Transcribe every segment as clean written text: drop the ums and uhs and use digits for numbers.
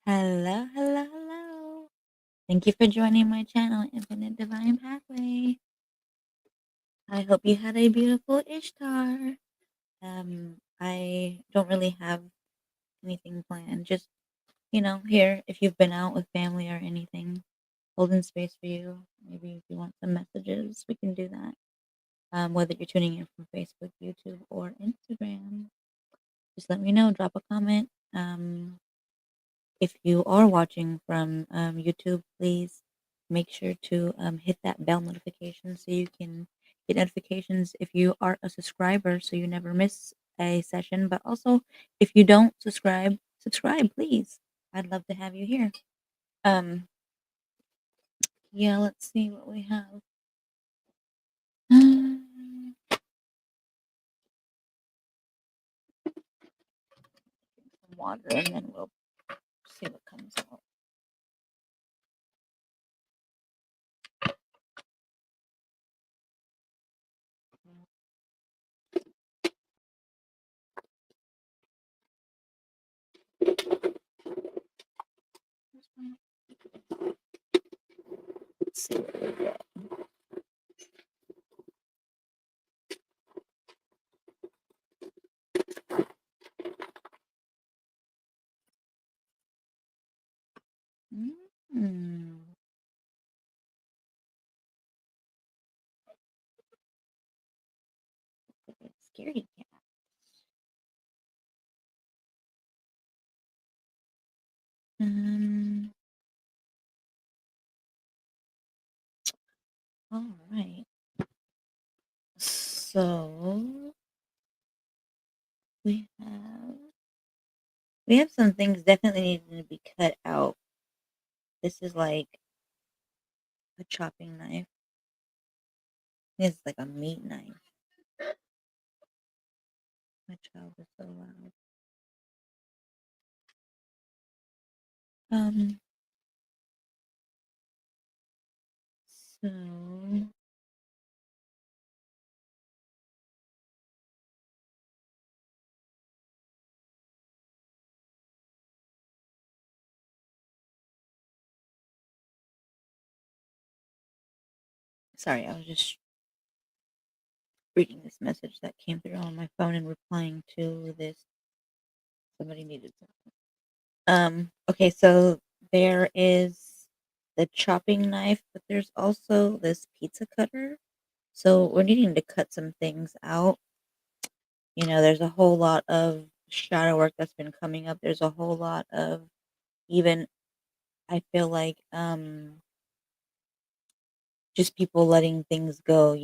Hello, hello, hello. Thank you for joining my channel, Infinite Divine Pathway. I hope you had a beautiful Ishtar. I don't really have anything planned. Just, here, if you've been out with family or anything, holding space for you. Maybe if you want some messages, we can do that. Whether you're tuning in from Facebook, YouTube, or Instagram, just let me know. Drop a comment. If you are watching from YouTube, please make sure to hit that bell notification so you can get notifications if you are a subscriber so you never miss a session. But also, if you don't subscribe, please. I'd love to have you here. Um, yeah, let's see what we have. Some water and then we'll see what comes out. Let's see what we get. Mm. Scaredy cat. Um, all right. So we have we have some things definitely needing to be cut out. This is like a chopping knife. It's like a meat knife. My child is so loud. Um. So sorry, I was just reading this message that came through on my phone and replying to this. Somebody needed something. Okay, so there is the chopping knife, but there's also this pizza cutter. So we're needing to cut some things out. There's a whole lot of shadow work that's been coming up. There's a whole lot of even I feel like just people letting things go,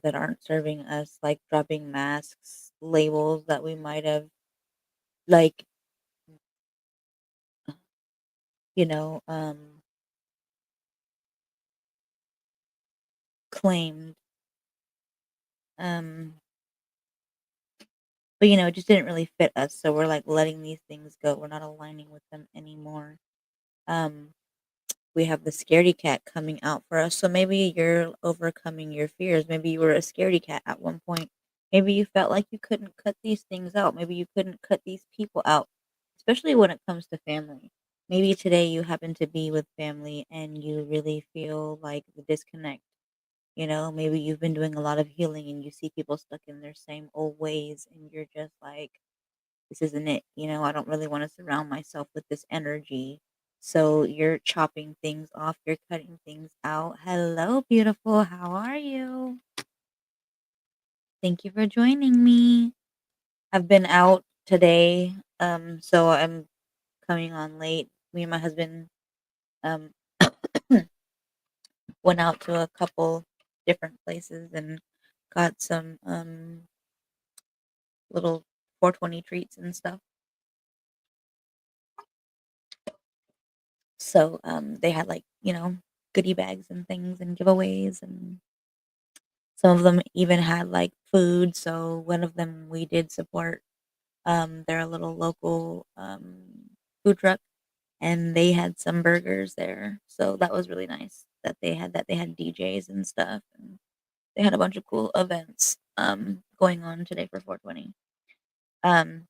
that aren't serving us, like dropping masks, labels that we might have like, you know, um claimed. Um but it just didn't really fit us. So we're like letting these things go. We're not aligning with them anymore. Um we have the scaredy cat coming out for us. So maybe you're overcoming your fears. Maybe you were a scaredy cat at one point. Maybe you felt like you couldn't cut these things out. Maybe you couldn't cut these people out, especially when it comes to family. Maybe today you happen to be with family and you really feel like the disconnect. Maybe you've been doing a lot of healing and you see people stuck in their same old ways and you're just like, this isn't it. I don't really want to surround myself with this energy. So you're chopping things off, you're cutting things out. Hello, beautiful. How are you? Thank you for joining me. I've been out today, so I'm coming on late. Me and my husband um went out to a couple different places and got some little 420 treats and stuff. So they had like, goodie bags and things and giveaways, and some of them even had like food. So one of them we did support. They're a little local food truck, and they had some burgers there. So that was really nice that they had that. They had DJs and stuff, and they had a bunch of cool events going on today for 420. Um,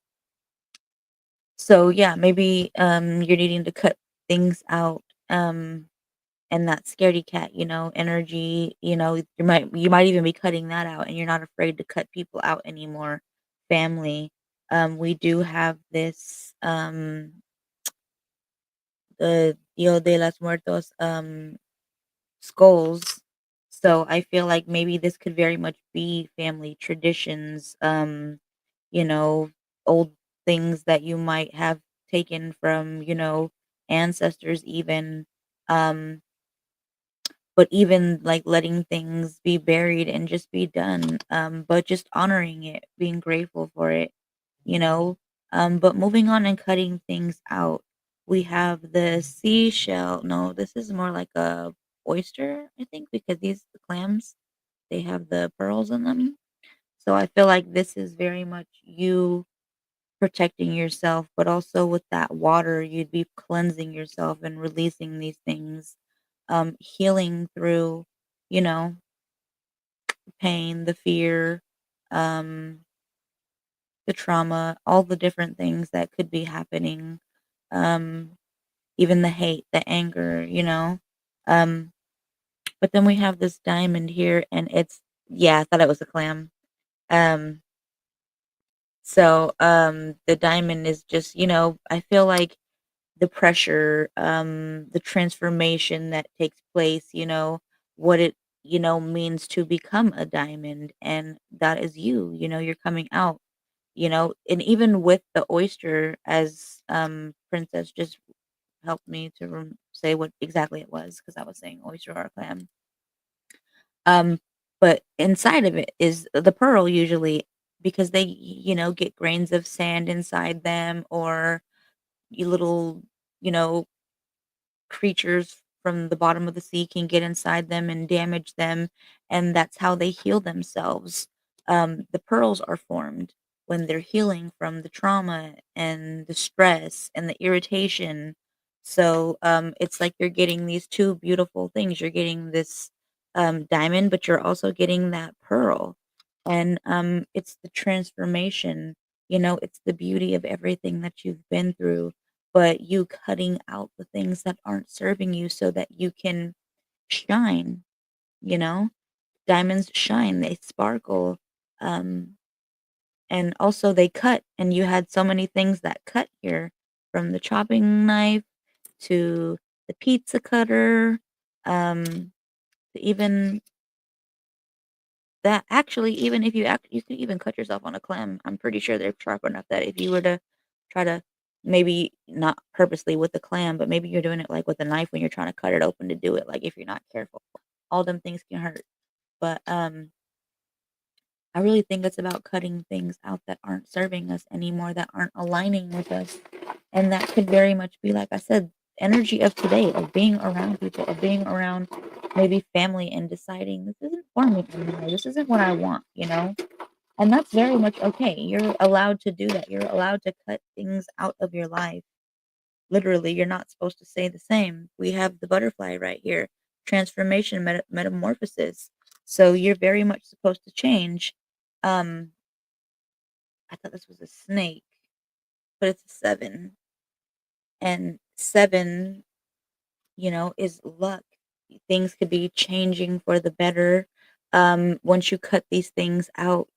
So, yeah, maybe, you're needing to cut things out, and that scaredy cat, energy, you might even be cutting that out, and you're not afraid to cut people out anymore, family. We do have this, the Dia de los Muertos, skulls. So I feel like maybe this could very much be family traditions, you know, old things that you might have taken from, ancestors even. Um, but even like letting things be buried and just be done, but just honoring it, being grateful for it, you know. But moving on and cutting things out, we have the seashell. No, this is more like a oyster, I think, because these the clams, they have the pearls in them. So I feel like this is very much you protecting yourself, but also with that water, you'd be cleansing yourself and releasing these things, healing through, you know, pain, the fear, um, the trauma, all the different things that could be happening, um, even the hate, the anger, Um, but then we have this diamond here, and yeah, I thought it was a clam. Um, the diamond is just, I feel like the pressure, the transformation that takes place, what it, means to become a diamond. And that is you, you're coming out, and even with the oyster, as Princess just helped me to say what exactly it was, because I was saying oyster or clam. Um, but inside of it is the pearl usually, because they, get grains of sand inside them, or you little, you know, creatures from the bottom of the sea can get inside them and damage them, and that's how they heal themselves. The pearls are formed when they're healing from the trauma and the stress and the irritation. So it's like you're getting these two beautiful things. You're getting this diamond, but you're also getting that pearl. And it's the transformation, it's the beauty of everything that you've been through, but you cutting out the things that aren't serving you so that you can shine, you know? Diamonds shine, they sparkle, um, and also they cut, and you had so many things that cut here, from the chopping knife to the pizza cutter, to even that actually, even if you could even cut yourself on a clam. I'm pretty sure they're sharp enough that if you were to try to, maybe not purposely with the clam, but maybe you're doing it, like, with a knife when you're trying to cut it open to do it, like, if you're not careful, all them things can hurt. But, I really think it's about cutting things out that aren't serving us anymore, that aren't aligning with us, and that could very much be, like I said, energy of today, of being around people, of being around maybe family and deciding, "This isn't for me anymore, this isn't what I want," you know? And that's very much okay. You're allowed to do that. You're allowed to cut things out of your life. Literally, you're not supposed to stay the same. We have the butterfly right here, transformation, metamorphosis. So you're very much supposed to change. Um, I thought this was a snake, but it's a seven. And seven, is luck. Things could be changing for the better, once you cut these things out.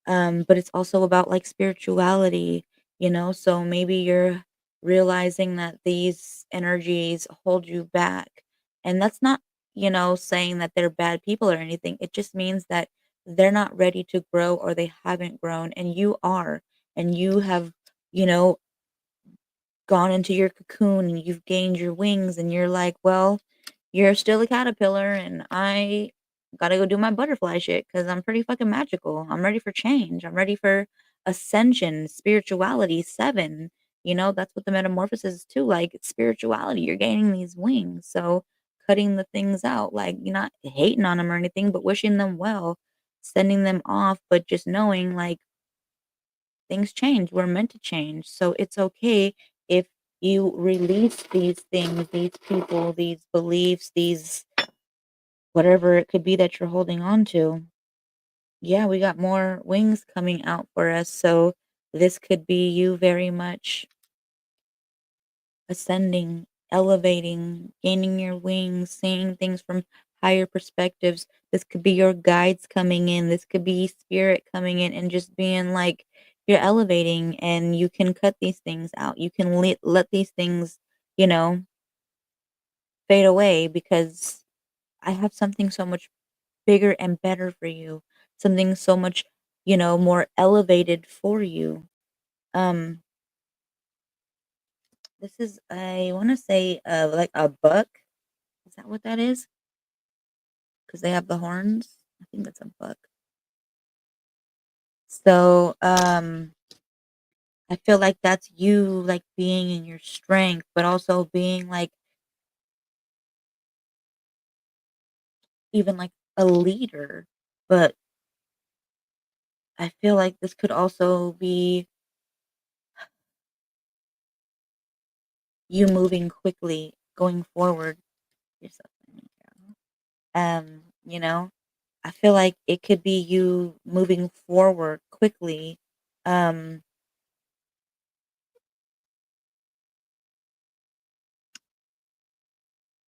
But it's also about, like, spirituality, so maybe you're realizing that these energies hold you back. And that's not, saying that they're bad people or anything. It just means that they're not ready to grow, or they haven't grown, and you are. And you have, you know, gone into your cocoon, and you've gained your wings, and you're like, "Well, you're still a caterpillar, and I gotta go do my butterfly shit because 'cause I'm pretty fucking magical. I'm ready for change. I'm ready for ascension, spirituality, 7." That's what the metamorphosis is too, like, it's spirituality. You're gaining these wings, so cutting the things out, like, you're not hating on them or anything, but wishing them well, sending them off, but just knowing, like, things change. We're meant to change. So it's okay if you release these things, these people, these beliefs, these whatever it could be that you're holding on to. Yeah, we got more wings coming out for us. So this could be you very much. ascending, elevating, gaining your wings, seeing things from higher perspectives. This could be your guides coming in. This could be spirit coming in and just being like, you're elevating and you can cut these things out. You can let these things, you know, fade away because I have something so much bigger and better for you. Something so much, more elevated for you. Um, this is, I want to say, like a buck. Is that what that is? Because they have the horns. I think that's a buck. So, I feel like that's you, like being in your strength, but also being like even like a leader. But I feel like this could also be you moving quickly, going forward yourself. You know, I feel like it could be you moving forward quickly. Um,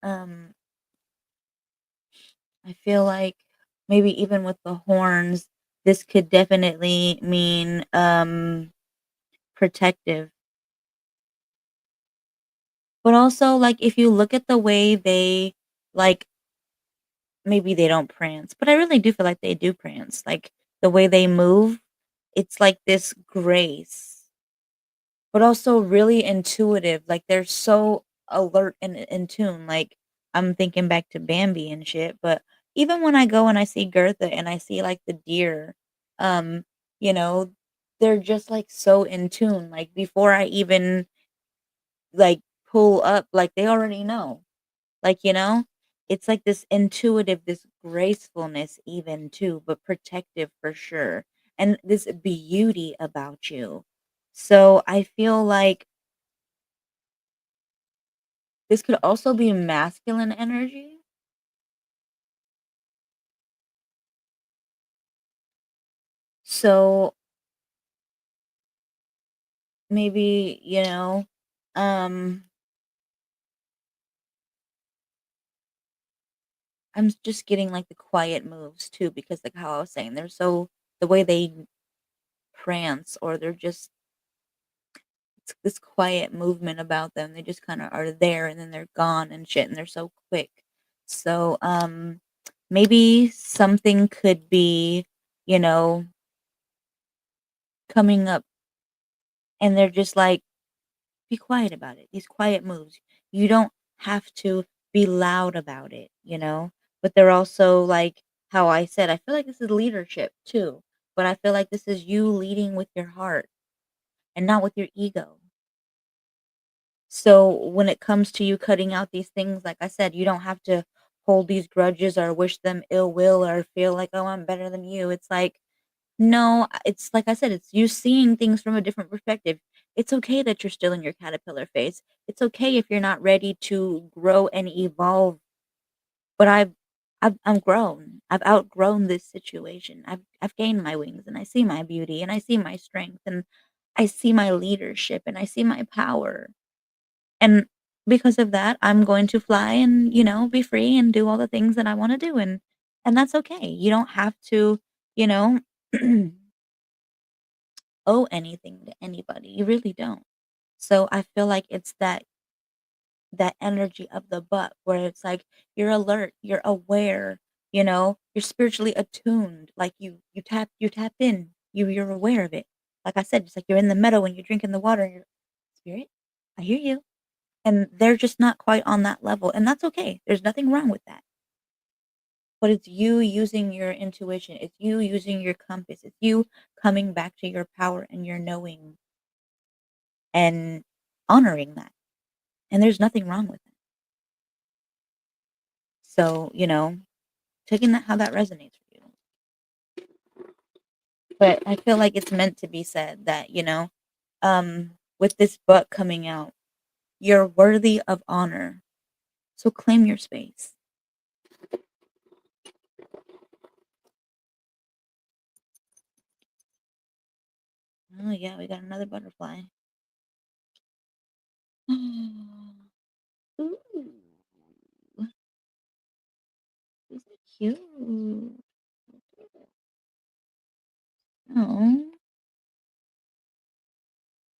um, I feel like maybe even with the horns, this could definitely mean protective. But also like if you look at the way they like maybe they don't prance, but I really do feel like they do prance. Like the way they move, it's like this grace, but also really intuitive. Like they're so alert and in tune. Like I'm thinking back to Bambi and shit, but even when I go and I see Gertha and I see like the deer, um, you know, they're just like so in tune. Like before I even like pull up, like they already know. Like, it's like this intuitive, this gracefulness even too, but protective for sure. And this beauty about you. So I feel like this could also be masculine energy. So maybe, um, just getting like the quiet moves too, because like how I was saying, they're so the way they prance or they're just it's this quiet movement about them. They just kind of are there and then they're gone and shit and they're so quick. So maybe something could be, you know, coming up and they're just like be quiet about it. These quiet moves. You don't have to be loud about it. But they're also like how I said, I feel like this is leadership too. But I feel like this is you leading with your heart and not with your ego. So when it comes to you cutting out these things, like I said, you don't have to hold these grudges or wish them ill will or feel like, oh, I'm better than you. It's like, no, it's like I said, it's you seeing things from a different perspective. It's okay that you're still in your caterpillar phase. It's okay if you're not ready to grow and evolve. But I'm grown. I've outgrown this situation. I've gained my wings and I see my beauty and I see my strength and I see my leadership and I see my power. And because of that, I'm going to fly and, be free and do all the things that I wanna do, and that's okay. You don't have to, you know, owe anything to anybody. You really don't. So I feel like it's that energy of the buck where it's like you're alert, you're aware, you're spiritually attuned, like you tap in, you're aware of it. Like I said, it's like you're in the meadow and you're drinking the water and you're, "Spirit, I hear you." And they're just not quite on that level, and that's okay. There's nothing wrong with that. But it's you using your intuition. It's you using your compass. It's you coming back to your power and your knowing and honoring that. And there's nothing wrong with it. So, taking that how that resonates for you. But I feel like it's meant to be said that, with this book coming out, you're worthy of honor. So claim your space. Oh yeah, we got another butterfly. Oh,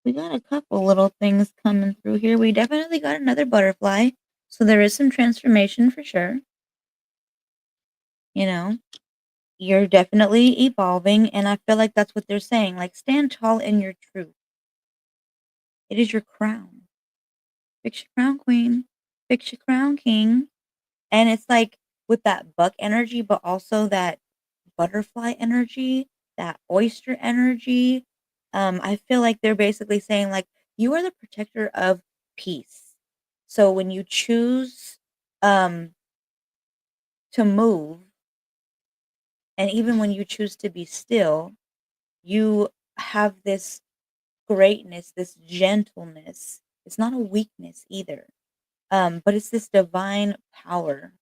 we got a couple little things coming through here. We definitely got another butterfly. So there is some transformation for sure. You know, you're definitely evolving. And I feel like that's what they're saying. Like, stand tall in your truth. It is your crown. Fix your crown, queen. Fix your crown, king. And it's like with that buck energy, but also that butterfly energy, that oyster energy. I feel like they're basically saying, like, you are the protector of peace. So when you choose um, to move, and even when you choose to be still, you have this greatness, this gentleness. It's not a weakness either, but it's this divine power.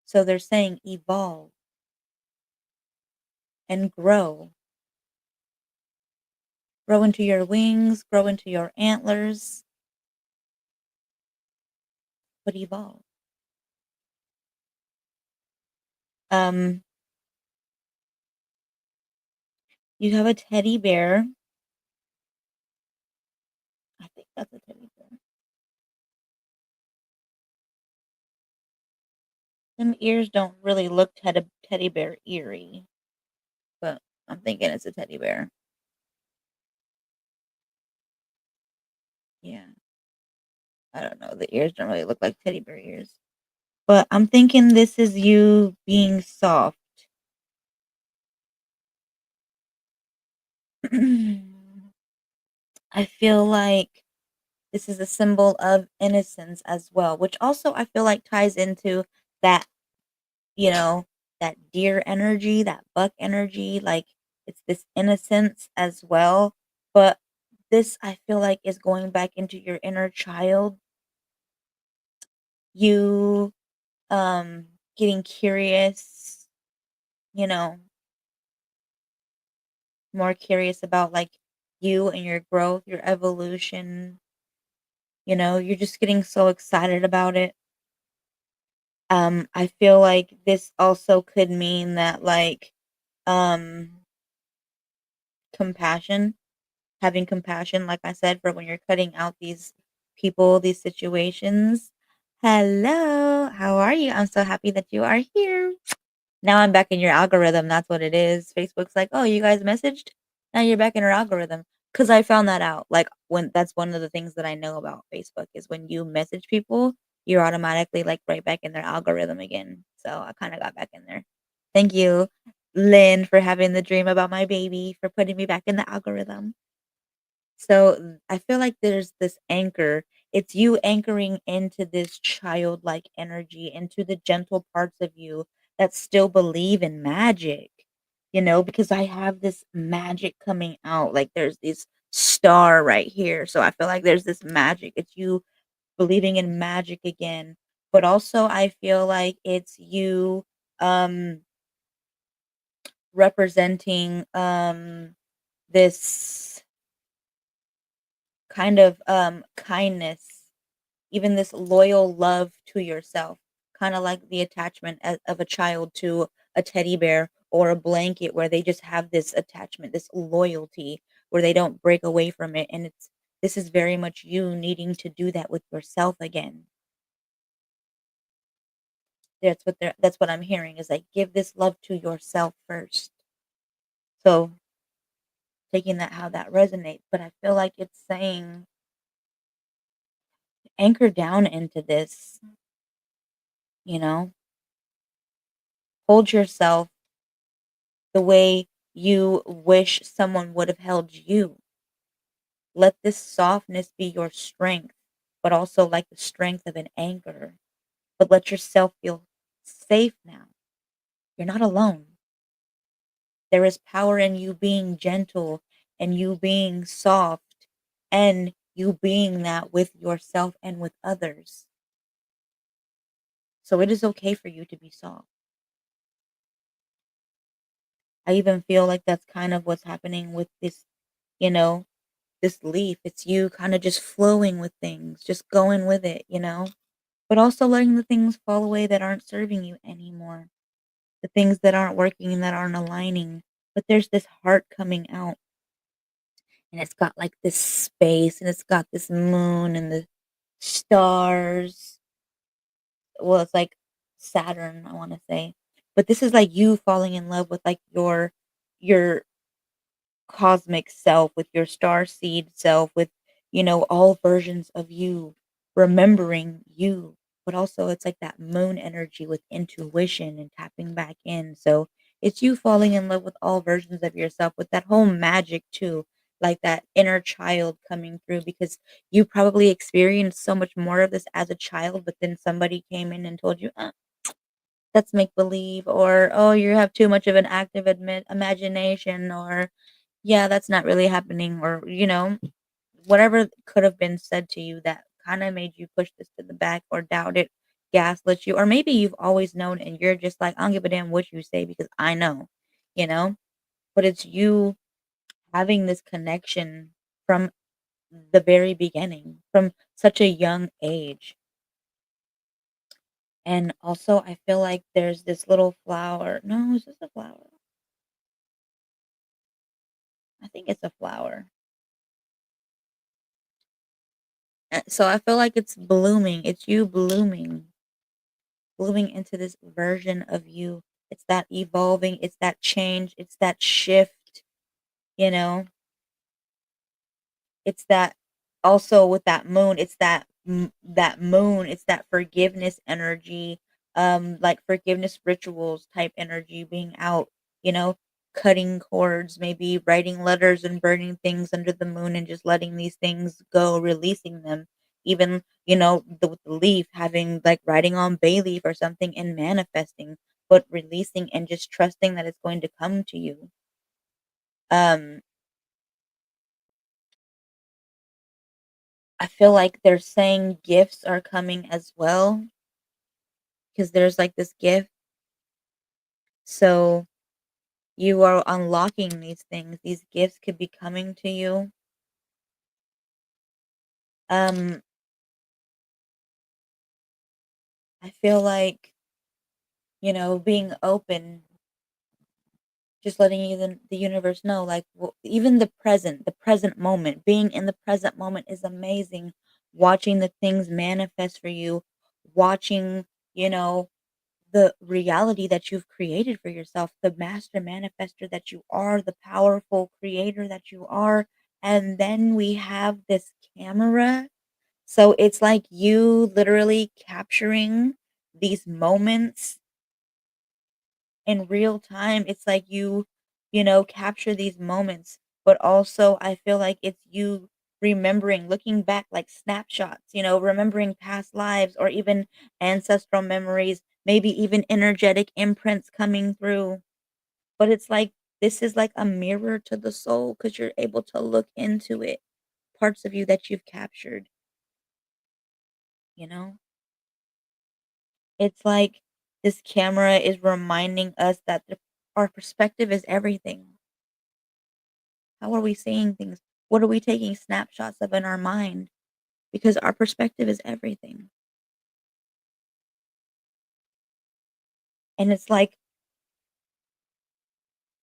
So they're saying evolve and grow into your wings, grow into your antlers, but evolve. Um, you have a teddy bear. I think that's a teddy bear. Them ears don't really look teddy bear eerie, but I'm thinking it's a teddy bear. Yeah, I don't know. The ears don't really look like teddy bear ears, but I'm thinking this is you being soft. I feel like this is a symbol of innocence as well, which also I feel like ties into that, you know, that deer energy, that buck energy. Like, it's this innocence as well. But this, I feel like, is going back into your inner child. You getting curious, you know, more curious about like you and your growth, your evolution. You're just getting so excited about it. I feel like this also could mean that, like, um compassion, having compassion, like I said, for when you're cutting out these people, these situations. Hello, how are you? I'm so happy that you are here. Now I'm back in your algorithm, that's what it is. Facebook's like, "Oh, you guys messaged? Now you're back in our algorithm." Because I found that out, like, when that's one of the things that I know about Facebook is when you message people, you're automatically, like, right back in their algorithm again, so I kinda got back in there. Thank you, Lynn, for having the dream about my baby, for putting me back in the algorithm. So I feel like there's this anchor. It's you anchoring into this childlike energy, into the gentle parts of you that still believe in magic, because I have this magic coming out. Like, there's this star right here. So I feel like there's this magic. It's you believing in magic again. But also I feel like it's you um representing this kind of kindness, even this loyal love to yourself, kind of like the attachment of a child to a teddy bear or a blanket, where they just have this attachment, this loyalty, where they don't break away from it. And this is very much you needing to do that with yourself again. That's what I'm hearing, is like, give this love to yourself first. So taking that, how that resonates, but I feel like it's saying anchor down into this, you know hold yourself the way you wish someone would have held you. Let this softness be your strength, but also like the strength of an anchor. But let yourself feel safe now. You're not alone. There is power in you being gentle, and you being soft, and you being that with yourself and with others. So it is okay for you to be soft. I even feel like that's kind of what's happening with you know, this leaf. It's you kind of just flowing with things, just going with it, but also letting the things fall away that aren't serving you anymore. the things that aren't working and that aren't aligning. But there's this heart coming out, and it's got like this space, and it's got this moon and the stars. Well, it's like Saturn, I want to say. But this is like you falling in love with like your cosmic self, with your star seed self, with, all versions of you, remembering you. But also, it's like that moon energy with intuition and tapping back in. So it's you falling in love with all versions of yourself, with that whole magic too, like that inner child coming through, because you probably experienced so much more of this as a child, but then somebody came in and told you, that's make believe, or oh, you have too much of an active imagination, or yeah, that's not really happening, or whatever could have been said to you that kind of made you push this to the back or doubt it, gaslit you, or maybe you've always known and you're just like, I don't give a damn what you say because I know, you know? But it's you having this connection from the very beginning, from such a young age. And also, I feel like there's this little flower. No, is this a flower? I think it's a flower. So I feel like it's blooming. It's you blooming into this version of you. It's that evolving, it's that change, it's that shift, you know? It's that, also with that moon, it's that moon, it's that forgiveness energy, like forgiveness rituals type energy being out, you know, cutting cords, maybe writing letters and burning things under the moon and just letting these things go, releasing them. Even, with the leaf, having like writing on bay leaf or something and manifesting, but releasing and just trusting that it's going to come to you. Um, I feel like they're saying gifts are coming as well, because there's like this gift. So you are unlocking these things. These gifts could be coming to you. Um, I feel like, being open, just letting the universe know, like, even the present moment, being in the present moment is amazing. Watching the things manifest for you, watching, you know, the reality that you've created for yourself, the master manifester that you are, the powerful creator that you are. And then we have this camera. So it's like you literally capturing these moments in real time. It's like you capture these moments, but also I feel like it's you remembering, looking back like snapshots, remembering past lives or even ancestral memories, maybe even energetic imprints coming through. But it's like this is like a mirror to the soul because you're able to look into it, parts of you that you've captured, you know? It's like this camera is reminding us that our perspective is everything. How are we seeing things? What are we taking snapshots of in our mind? Because our perspective is everything. And it's like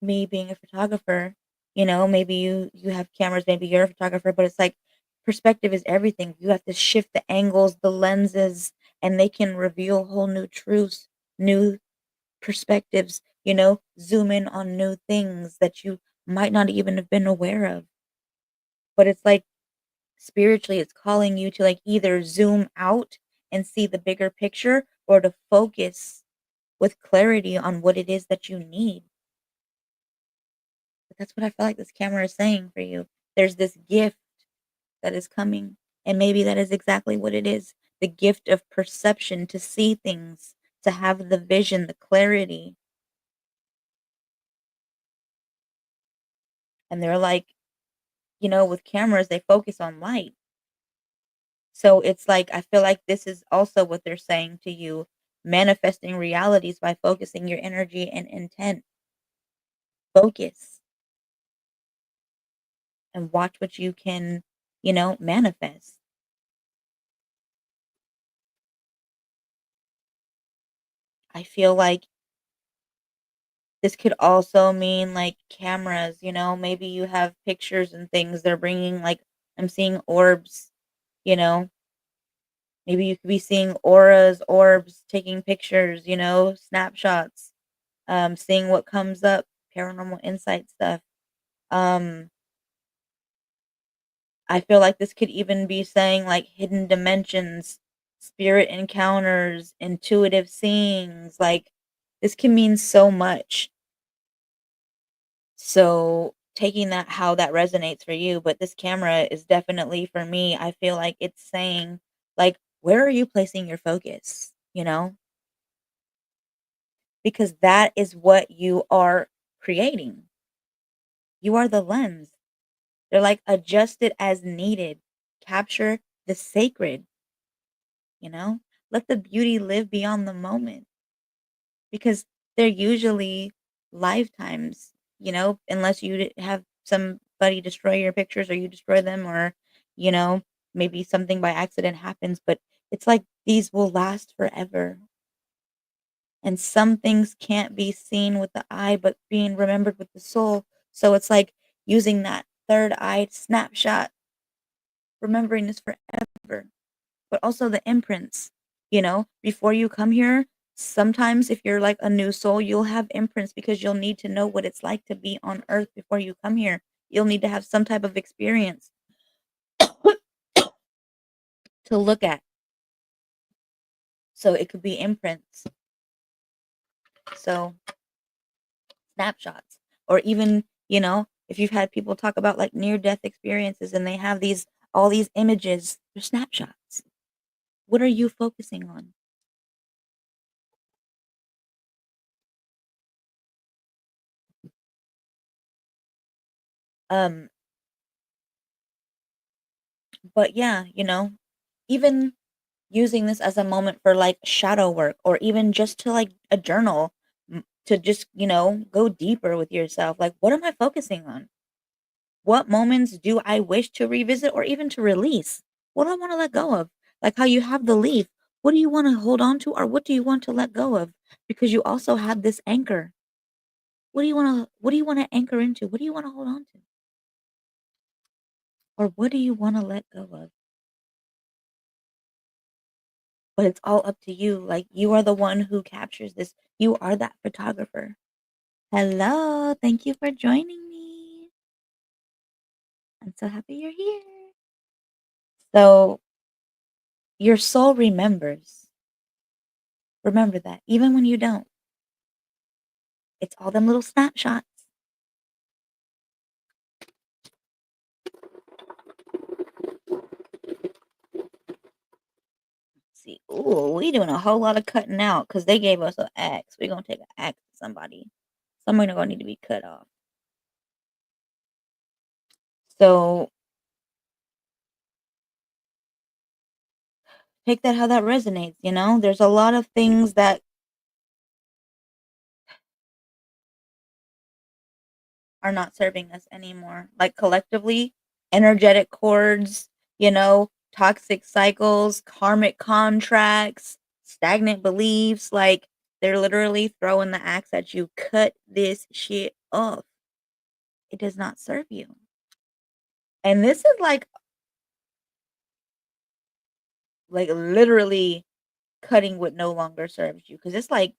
me being a photographer, maybe you have cameras, maybe you're a photographer, but it's like perspective is everything. You have to shift the angles, the lenses, and they can reveal whole new truths, new perspectives, zoom in on new things that you might not even have been aware of. But it's like spiritually, it's calling you to like either zoom out and see the bigger picture or to focus with clarity on what it is that you need. But that's what I feel like this camera is saying for you. There's this gift that is coming, and maybe that is exactly what it is, the gift of perception, to see things, to have the vision, the clarity. And they're like, with cameras, they focus on light. So it's like, I feel like this is also what they're saying to you, manifesting realities by focusing your energy and intent. Focus and watch what you can, manifest. I feel like This could also mean, like, cameras, maybe you have pictures and things they're bringing, like, I'm seeing orbs, you know? Maybe you could be seeing auras, orbs, taking pictures, snapshots, seeing what comes up, paranormal insight stuff. Um, I feel like this could even be saying, like, hidden dimensions, spirit encounters, intuitive seeings, like, this can mean so much. So, taking that how that resonates for you, but this camera is definitely for me, I feel like it's saying, like, where are you placing your focus, you know? Because that is what you are creating. You are the lens. They're like, adjust it as needed. Capture the sacred, you know? Let the beauty live beyond the moment because they're usually lifetimes, unless you have somebody destroy your pictures or you destroy them or, you know, maybe something by accident happens, but it's like these will last forever. And some things can't be seen with the eye, but being remembered with the soul. So it's like using that third eye snapshot, remembering this forever. But also the imprints, before you come here, sometimes if you're like a new soul, you'll have imprints because you'll need to know what it's like to be on earth before you come here. You'll need to have some type of experience to look at. So it could be imprints. So snapshots or even, if you've had people talk about like near death experiences and they have these all these images, they're snapshots. What are you focusing on? Um but yeah, even using this as a moment for like shadow work or even just to like a journal to just, go deeper with yourself. Like what am I focusing on? What moments do I wish to revisit or even to release? What do I want to let go of? Like how you have the leaf. What do you want to hold on to or what do you want to let go of? Because you also have this anchor. What do you want to anchor into? What do you want to hold on to? Or what do you want to let go of? But it's all up to you. Like you are the one who captures this. You are that photographer. Hello. Thank you for joining me. I'm so happy you're here. So your soul remembers. Remember that. Even when you don't. It's all them little snapshots. See, ooh, we doing a whole lot of cutting out because they gave us an axe. We're gonna take an axe to somebody. Somebody gonna need to be cut off. So take that how that resonates, There's a lot of things that are not serving us anymore. Like collectively, energetic cords, toxic cycles, karmic contracts, stagnant beliefs, like they're literally throwing the axe at you. Cut this shit off. It does not serve you. And this is like literally cutting what no longer serves you because it's like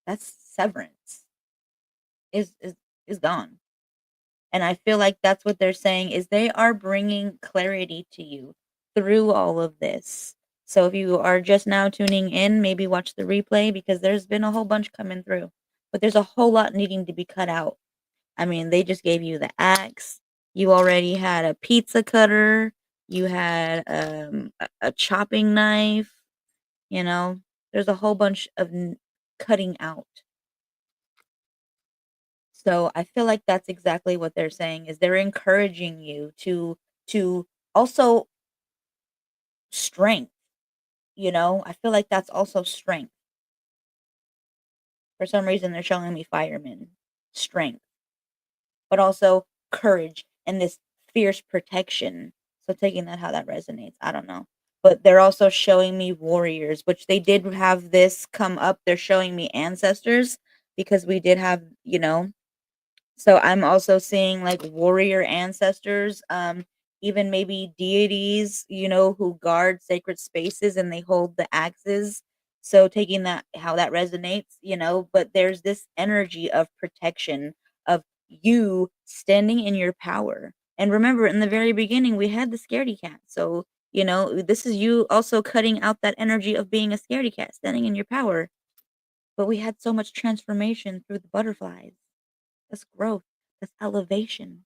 that's severance is gone. And I feel like that's what they're saying is they are bringing clarity to you through all of this. So if you are just now tuning in, maybe watch the replay because there's been a whole bunch coming through. But there's a whole lot needing to be cut out. I mean, they just gave you the axe. You already had a pizza cutter. You had a chopping knife. You know, there's a whole bunch of cutting out. So I feel like that's exactly what they're saying is they're encouraging you to also strength, I feel like that's also strength. For some reason they're showing me firemen, strength, but also courage and this fierce protection. So taking that how that resonates, I don't know. But they're also showing me warriors, which they did have this come up. They're showing me ancestors. because we did have, so I'm also seeing like warrior ancestors, even maybe deities, who guard sacred spaces and they hold the axes. So taking that how that resonates, but there's this energy of protection, of you standing in your power. And remember, in the very beginning, we had the scaredy cat. So, this is you also cutting out that energy of being a scaredy cat, standing in your power. But we had so much transformation through the butterflies. That's growth. That's elevation.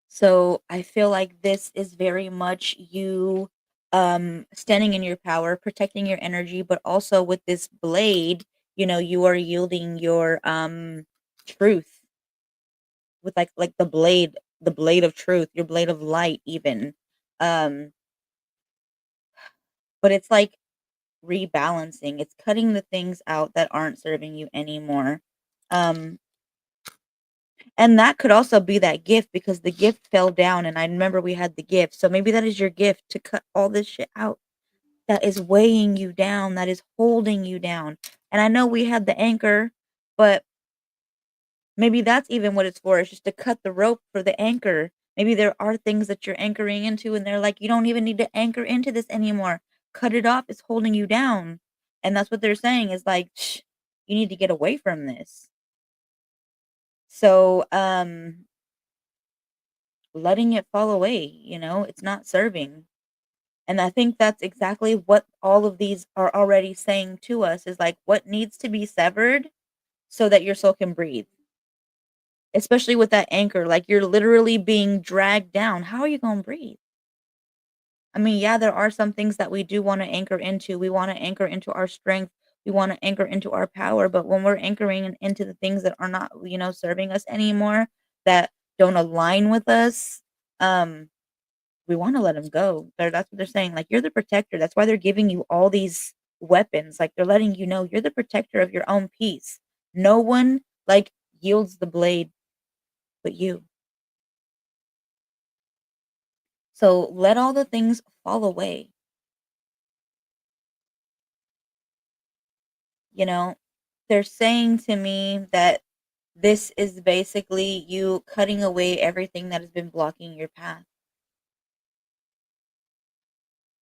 So I feel like this is very much you standing in your power, protecting your energy, but also with this blade, you are yielding your truth with like the blade of truth, your blade of light even. Um but it's like rebalancing. It's cutting the things out that aren't serving you anymore. Um And that could also be that gift because the gift fell down and I remember we had the gift. So maybe that is your gift to cut all this shit out that is weighing you down, that is holding you down. And I know we had the anchor, but maybe that's even what it's for. It's just to cut the rope for the anchor. Maybe there are things that you're anchoring into and they're like, you don't even need to anchor into this anymore. Cut it off. It's holding you down. And that's what they're saying is like, "Shh, you need to get away from this." So, letting it fall away, it's not serving. And I think that's exactly what all of these are already saying to us is like what needs to be severed so that your soul can breathe. Especially with that anchor, like you're literally being dragged down. How are you going to breathe? I mean, yeah, there are some things that we do want to anchor into. We want to anchor into our strength. We want to anchor into our power. But when we're anchoring into the things that are not, serving us anymore, that don't align with us, um, we wanna let let them go. That's what they're saying, like, "You're the protector." That's why they're giving you all these weapons, like, they're letting you know you're the protector of your own peace. No one, like, yields the blade but you. So, let all the things fall away, you know? They're saying to me that this is basically you cutting away everything that has been blocking your path.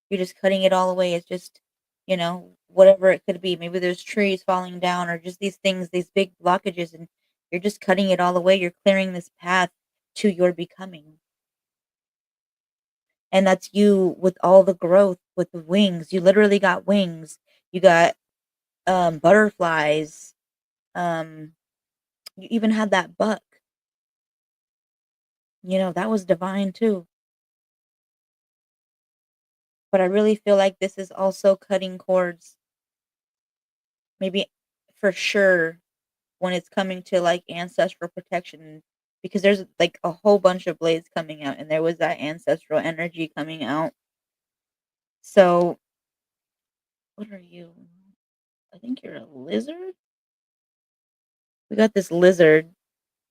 You're just cutting it all away. It's just, whatever it could be. Maybe there's trees falling down or just these things, these big blockages, and you're just cutting it all away. You're clearing this path to your becoming. And that's you with all the growth, with the wings. You literally got wings. You got butterflies. Um, you even had that buck. That was divine too. But I really feel like this is also cutting cords. Maybe for sure when it's coming to, like, ancestral protection because there's, like, a whole bunch of blades coming out, and there was that ancestral energy coming out. So, what are you? I think you're a lizard? We got this lizard,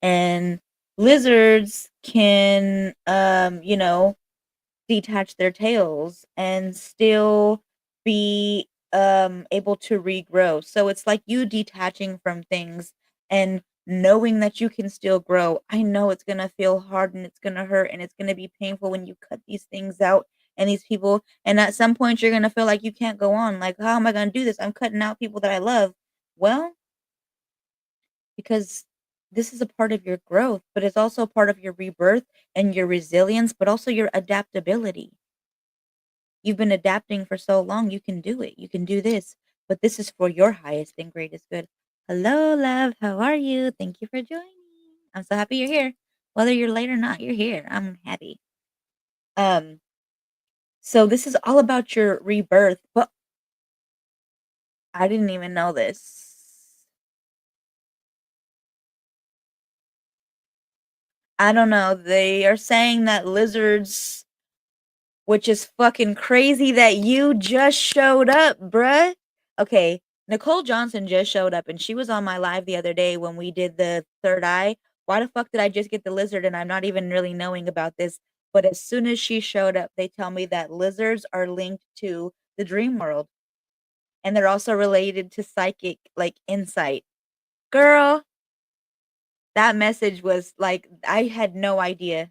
and lizards can, detach their tails and still be able to regrow. So it's like you detaching from things and knowing that you can still grow. I know it's going to feel hard and it's going to hurt and it's going to be painful when you cut these things out and these people and at some point you're going to feel like you can't go on. Like how am I going to do this? I'm cutting out people that I love. Well, because this is a part of your growth, but it's also a part of your rebirth and your resilience, but also your adaptability. You've been adapting for so long, you can do it. You can do this, but this is for your highest and greatest good. Hello, love. How are you? Thank you for joining. I'm so happy you're here. Whether you're late or not, you're here. I'm happy. Um, so this is all about your rebirth, but I didn't even know this. I don't know. They are saying that lizards, which is fucking crazy that you just showed up, bruh. Okay, Nicole Johnson just showed up, and she was on my live the other day when we did the third eye. Why the fuck did I just get the lizard and I'm not even really knowing about this? But as soon as she showed up, they tell me that lizards are linked to the dream world and they're also related to psychic, like, insight. Girl, that message was like I had no idea.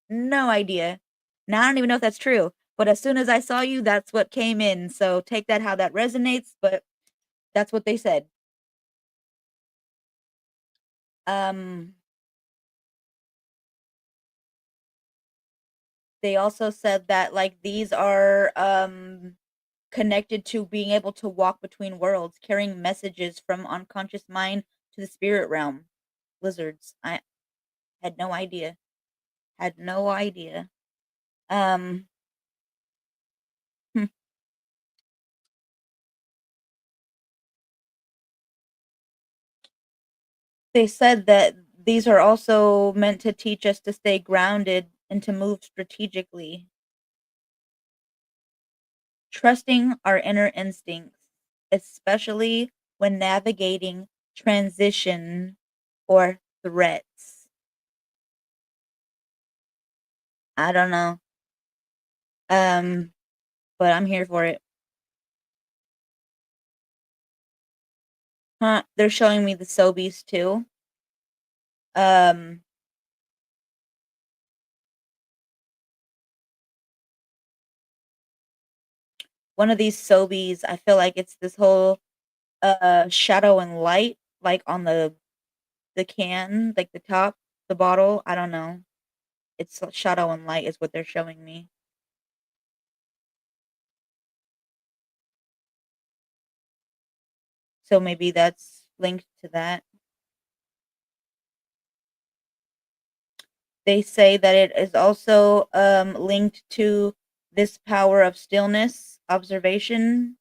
No idea. Now I don't even know if that's true, but as soon as I saw you, that's what came in, so take that how that resonates, but that's what they said. Um, they also said that, like, these are, connected to being able to walk between worlds, carrying messages from unconscious mind to the spirit realm. Lizards. I had no idea. Had no idea. Um, hmm, they said that these are also meant to teach us to stay grounded and to move strategically, trusting our inner instincts, especially when navigating transition or threats. I don't know. Um, but I'm here for it. Huh, they're showing me the Sobeys too. Um, one of these Sobeys, I feel like it's this whole shadow and light, like on the can, like the top, the bottle. I don't know. It's shadow and light is what they're showing me. So maybe that's linked to that. They say that it is also linked to this power of stillness, observation,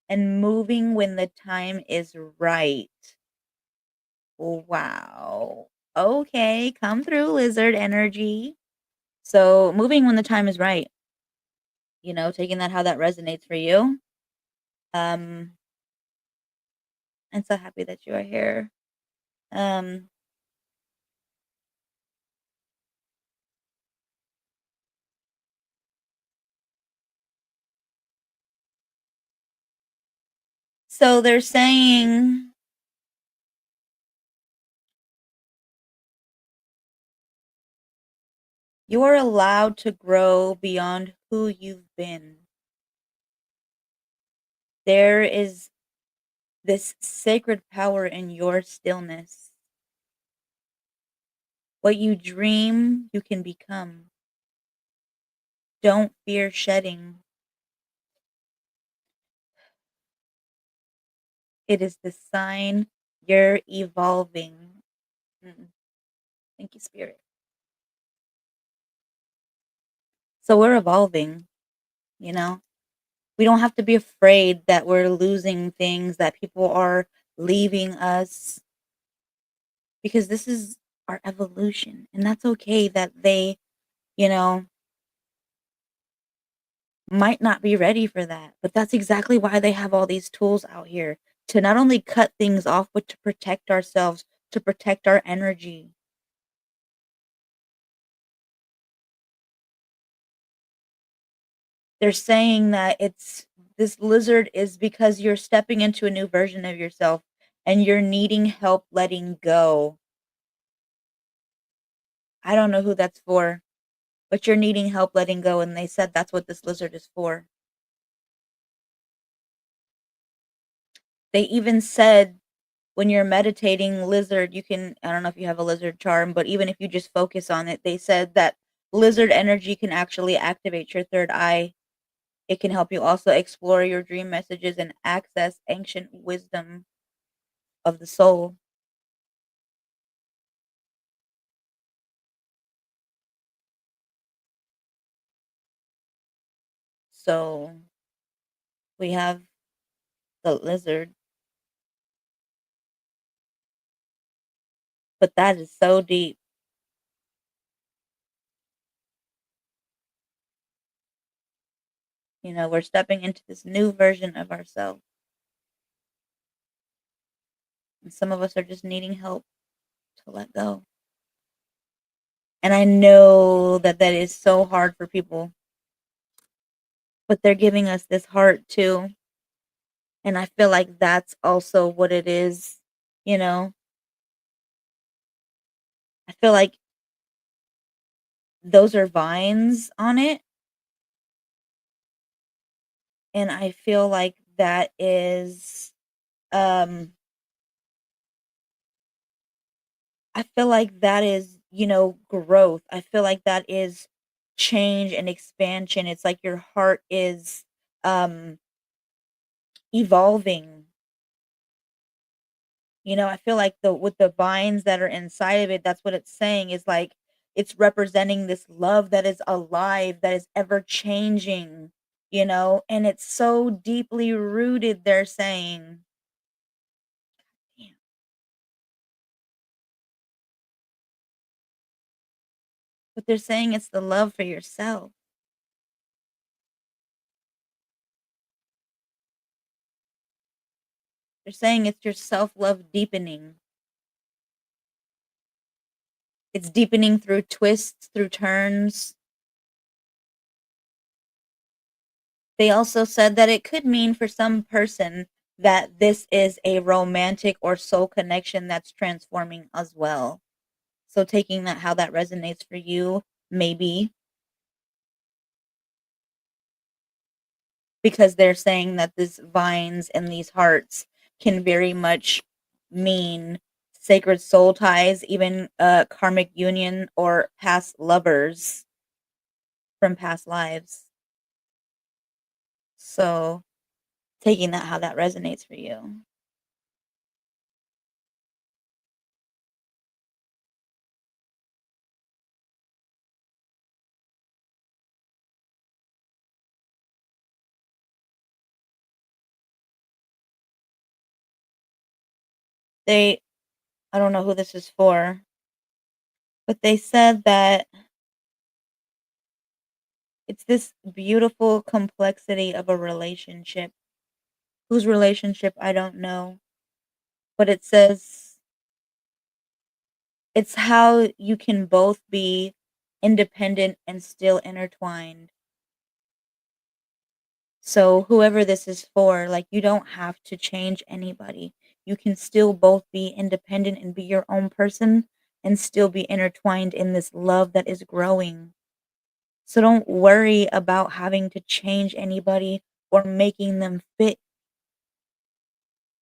and moving when the time is right. Wow. Okay, come through, lizard energy. So moving when the time is right, taking that how that resonates for you. Um, I'm so happy that you are here. Um, so they're saying you are allowed to grow beyond who you've been. There is this sacred power in your stillness. What you dream, you can become. Don't fear shedding. It is the sign you're evolving. Mm, thank you, Spirit. So we're evolving, you know? We don't have to be afraid that we're losing things, that people are leaving us, because this is our evolution. And that's okay that they, you know, might not be ready for that. But that's exactly why they have all these tools out here to not only cut things off, but to protect ourselves, to protect our energy. They're saying that it's this lizard is because you're stepping into a new version of yourself and you're needing help letting go. I don't know who that's for, but you're needing help letting go. And they said that's what this lizard is for. They even said when you're meditating, lizard, you can, I don't know if you have a lizard charm, but even if you just focus on it, they said that lizard energy can actually activate your third eye. It can help you also explore your dream messages and access ancient wisdom of the soul. So we have the lizard, but that is so deep. We're stepping into this new version of ourselves. And some of us are just needing help to let go. And I know that that is so hard for people, but they're giving us this heart too. And I feel like that's also what it is, you know? I feel like those are vines on it, and I feel like that is, um I feel like that is, growth. I feel like that is change and expansion. It's like your heart is, um, evolving. I feel like the with the vines that are inside of it, that's what it's saying is like it's representing this love that is alive, that is ever changing, and it's so deeply rooted, they're saying. Damn. But they're saying it's the love for yourself. They're saying it's your self-love deepening. It's deepening through twists, through turns. They also said that it could mean for some person that this is a romantic or soul connection that's transforming as well. So taking that how that resonates for you, maybe because they're saying that these vines and these hearts can very much mean sacred soul ties, even karmic union or past lovers from past lives. So taking that how that resonates for you. They I don't know who this is for, but they said that it's this beautiful complexity of a relationship. Whose relationship, I don't know, but it says it's how you can both be independent and still intertwined. So whoever this is for, like, you don't have to change anybody. You can still both be independent and be your own person and still be intertwined in this love that is growing. So don't worry about having to change anybody or making them fit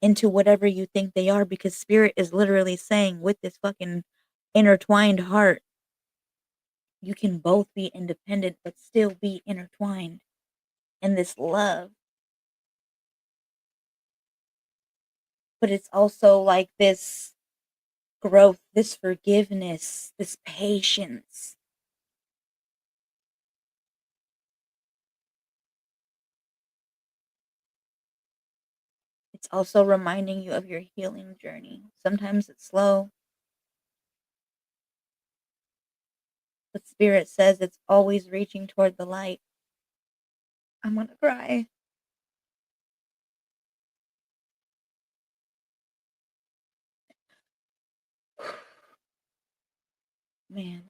into whatever you think they are because spirit is literally saying with this fucking intertwined heart, you can both be independent but still be intertwined in this love. But it's also like this growth, this forgiveness, this patience. It's also reminding you of your healing journey. Sometimes it's slow, but spirit says it's always reaching toward the light. I'm gonna cry. Man,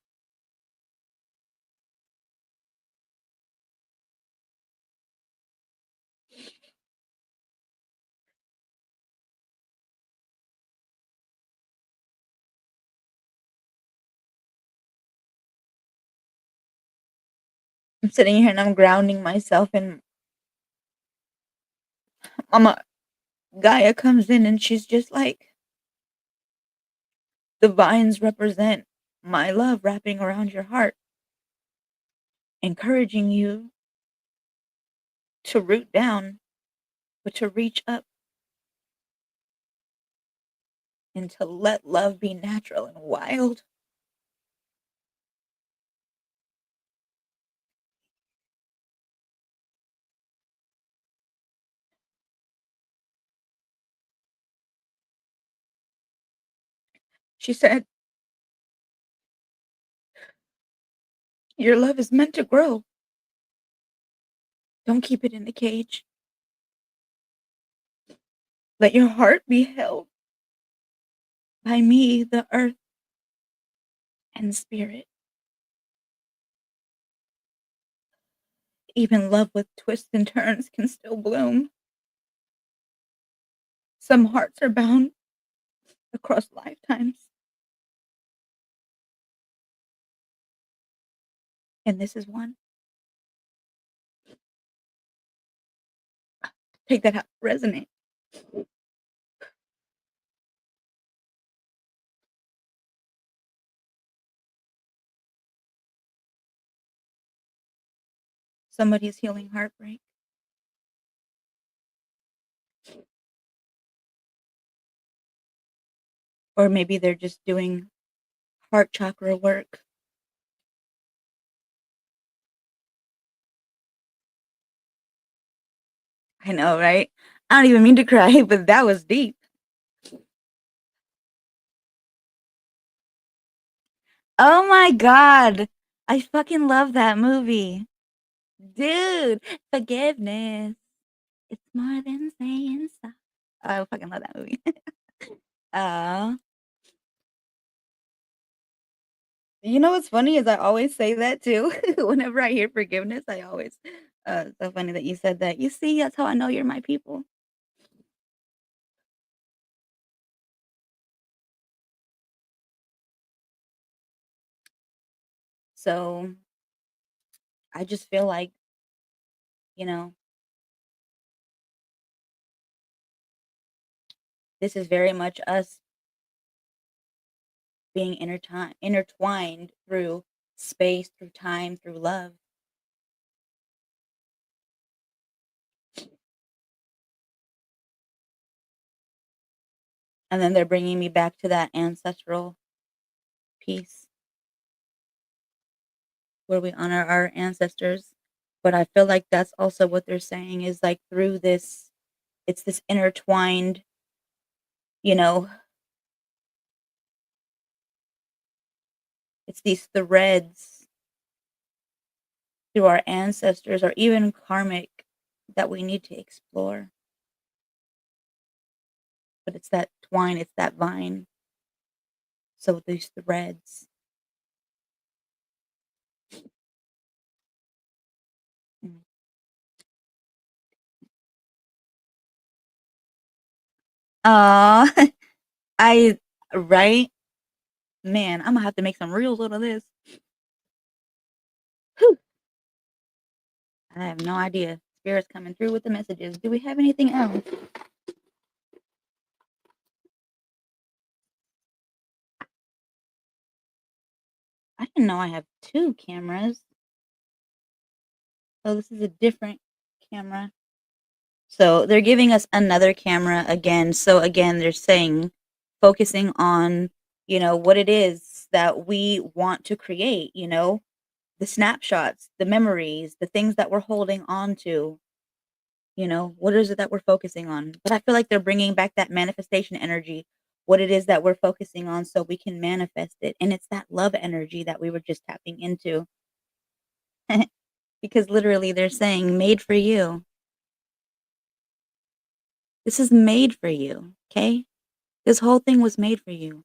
I'm sitting here and I'm grounding myself, and Mama Gaia comes in and she's just like, the vines represent my love wrapping around your heart, encouraging you to root down, but to reach up and to let love be natural and wild. She said, your love is meant to grow. Don't keep it in a cage. Let your heart be held by me, the earth, and spirit. Even love with twists and turns can still bloom. Some hearts are bound across lifetimes, and this is one. Take that out. Resonate. Somebody's healing heartbreak, or maybe they're just doing heart chakra work. I know, right? I don't even mean to cry, but that was deep. Oh my god. I fucking love that movie. Dude, forgiveness. It's more than saying sorry. I fucking love that movie. Oh. You know what's funny is I always say that too. Whenever I hear forgiveness, I always so funny that you said that. You see, that's how I know you're my people. So I just feel like, you know, this is very much us being intertwined through space, through time, through love. And then they're bringing me back to that ancestral piece where we honor our ancestors. But I feel like that's also what they're saying is like through this, it's this intertwined, you know, it's these threads through our ancestors or even karmic that we need to explore. But it's that twine, it's that vine. So these threads. Mm. Aw, I right? Man, Imma have to make some reels out of this. Whew, I have no idea. Spirit's coming through with the messages. Do we have anything else? I didn't know I have 2 cameras. Oh, this is a different camera. So, they're giving us another camera again. So, again, they're saying focusing on, what it is that we want to create, the snapshots, the memories, the things that we're holding on to. What is it that we're focusing on? But I feel like they're bringing back that manifestation energy, what it is that we're focusing on so we can manifest it. And it's that love energy that we were just tapping into. Because literally they're saying made for you. This is made for you. Okay. This whole thing was made for you.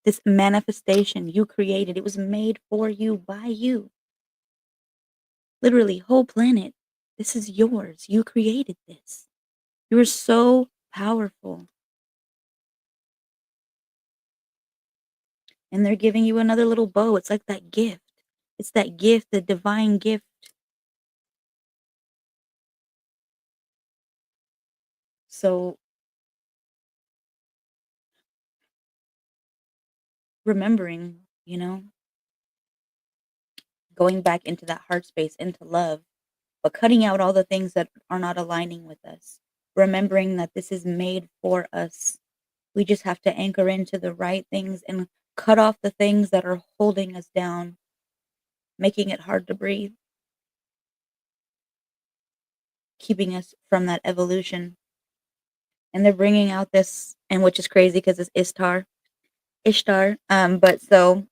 This manifestation you created, it was made for you by you. Literally, whole planet. This is yours. You created this. You are so powerful. And they're giving you another little bow. It's like that gift. It's that gift, the divine gift. So remembering, going back into that heart space, into love, but cutting out all the things that are not aligning with us. Remembering that this is made for us. We just have to anchor into the right things and cut off the things that are holding us down, making it hard to breathe, keeping us from that evolution. And they're bringing out this, and which is crazy because it's Ishtar. But so,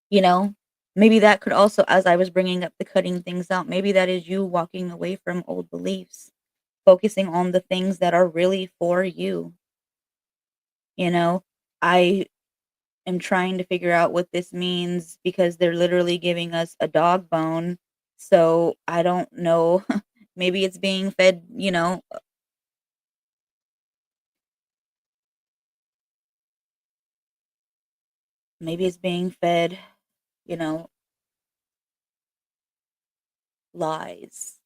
you know, maybe that could also, as I was bringing up the cutting things out, maybe that is you walking away from old beliefs, focusing on the things that are really for you. You know, I am trying to figure out what this means because they're literally giving us a dog bone. So I don't know. Maybe it's being fed, Maybe it's being fed, you know, lies,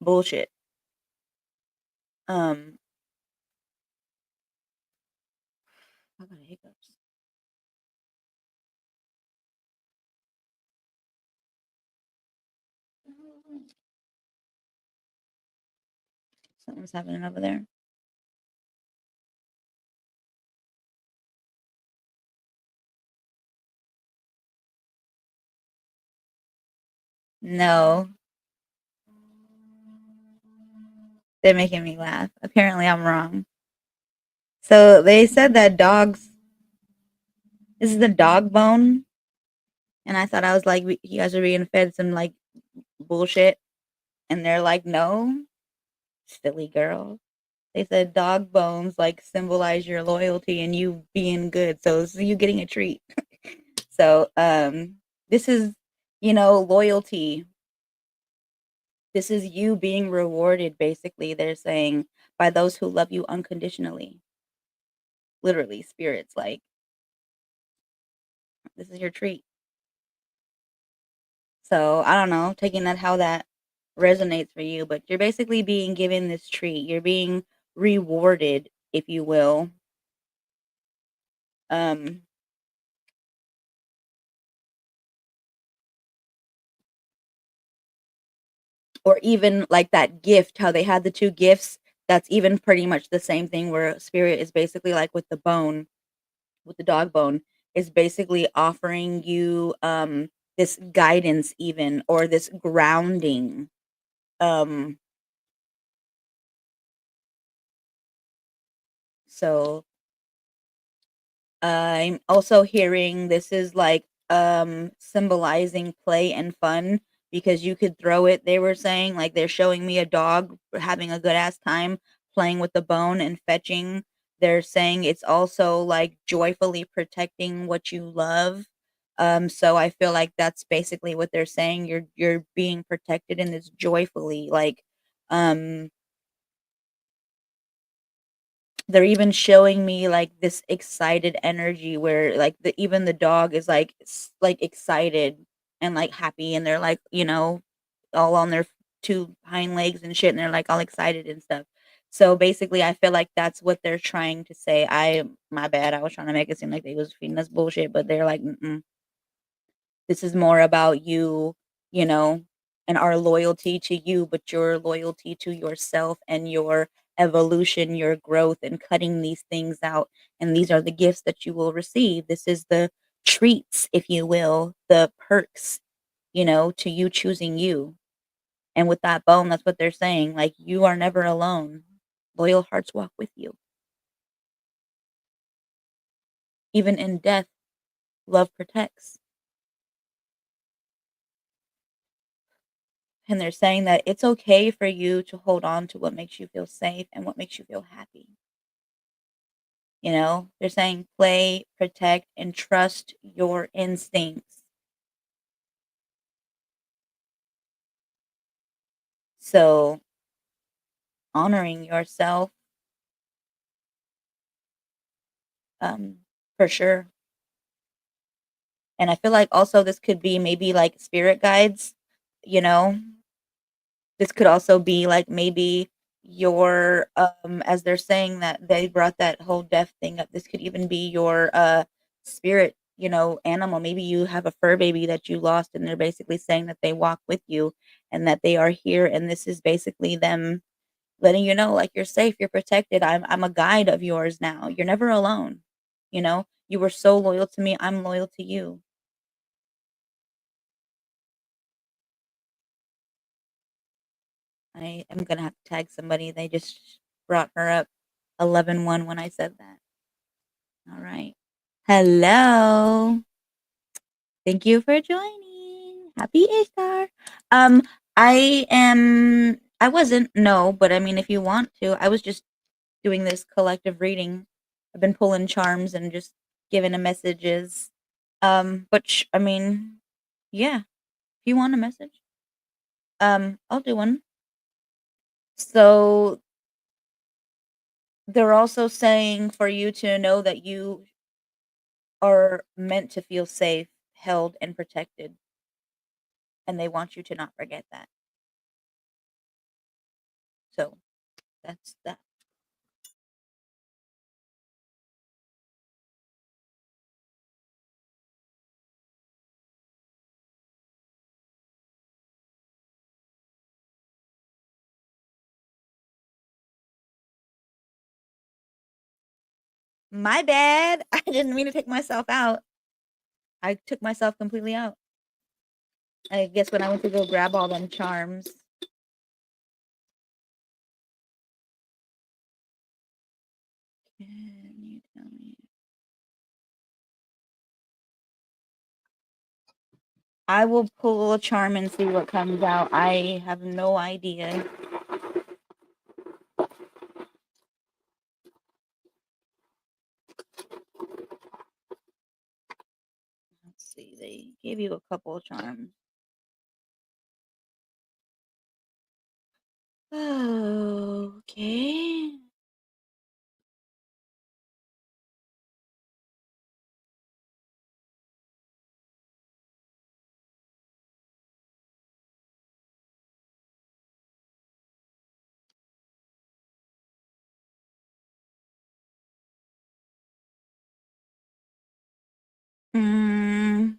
bullshit. Um, I got hiccups. Something's happening over there. No, they're making me laugh. Apparently, I'm wrong. So they said that dogs. This is the dog bone, and I thought I was like, you guys are being fed some like bullshit, and they're like, no, silly girl. They said dog bones like symbolize your loyalty and you being good. So this is you getting a treat. So this is, loyalty. This is you being rewarded basically. They're saying by those who love you unconditionally. Literally spirits like this is your treat. So I don't know, taking that how that resonates for you, but you're basically being given this treat. You're being rewarded, if you will. Um or even like that gift, how they had the two gifts, that's even pretty much the same thing where spirit is basically like with the bone, with the dog bone, is basically offering you this guidance even or this grounding. Um so I'm also hearing this is like symbolizing play and fun because you could throw it. They were saying like they're showing me a dog having a good ass time playing with the bone and fetching. They're saying it's also like joyfully protecting what you love. So I feel like that's basically what they're saying. You're being protected in this joyfully like um they're even showing me like this excited energy where like even the dog is like like excited and like happy and they're like all on their two hind legs and shit and they're like all excited and stuff. So basically I feel like that's what they're trying to say. I My bad, I was trying to make it seem like they was feeding us bullshit, but they're like, mm-mm. This is more about you, you know, and our loyalty to you, but your loyalty to yourself and your evolution, your growth, and cutting these things out. And these are the gifts that you will receive. This is the treats, if you will, the perks, to you choosing you. And with that bone, that's what they're saying. Like, you are never alone. Loyal hearts walk with you. Even in death, love protects. And they're saying that it's okay for you to hold on to what makes you feel safe and what makes you feel happy. They're saying play, protect, and trust your instincts. So honoring yourself, um, for sure. And I feel like also this could be maybe like spirit guides, you know, this could also be like maybe your as they're saying that they brought that whole death thing up, this could even be your spirit, animal. Maybe you have a fur baby that you lost and they're basically saying that they walk with you and that they are here and this is basically them letting you know like you're safe, you're protected. I'm a guide of yours now. You're never alone. You were so loyal to me, I'm loyal to you. I am gonna have to tag somebody. They just brought her up 11-1 when I said that. All right. Hello. Thank you for joining. Happy Ishtar. Um, I wasn't, no, but I mean, if you want to, I was just doing this collective reading. I've been pulling charms and just giving a messages. But I mean, yeah, if you want a message, I'll do one. So they're also saying for you to know that you are meant to feel safe, held, and protected, and they want you to not forget that. So that's that. My bad. I didn't mean to take myself out. I took myself completely out. I guess when I went to go grab all them charms. Can you tell me? I will pull a charm and see what comes out. I have no idea. Let's see. They gave you a couple of charms. Okay. Mm,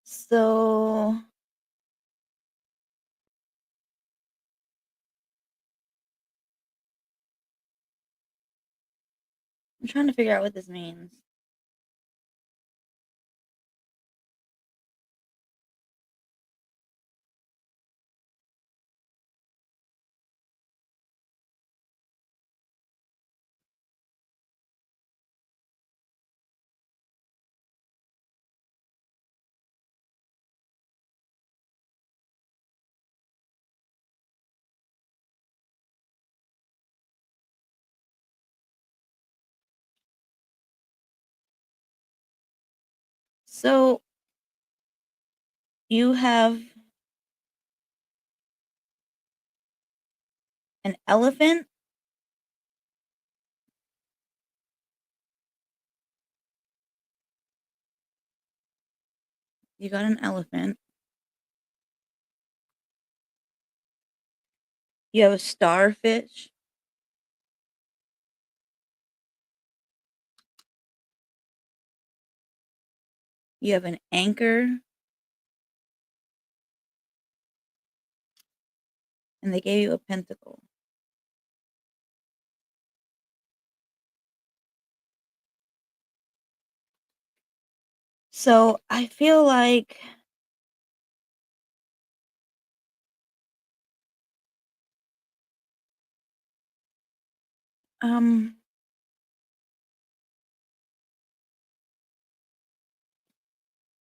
so I'm trying to figure out what this means. So you have an elephant. You got an elephant. You have a starfish. You have an anchor. And they gave you a pentacle. So I feel like um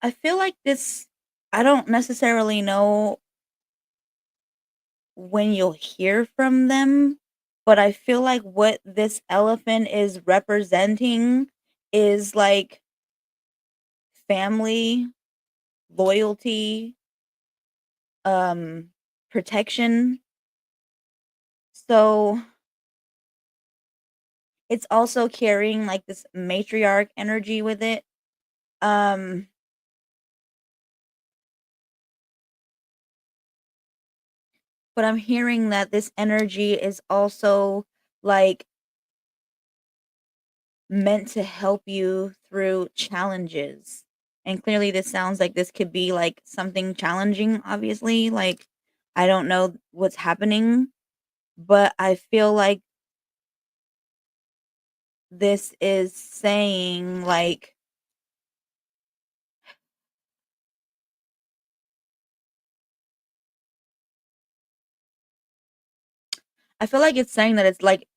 I feel like this I don't necessarily know when you'll hear from them, but I feel like what this elephant is representing is like family, loyalty, um, protection. So it's also carrying like this matriarch energy with it. Um, but I'm hearing that this energy is also like meant to help you through challenges. And clearly this sounds like this could be like something challenging, obviously. Like I don't know what's happening, but I feel like this is saying like I feel like it's saying that it's like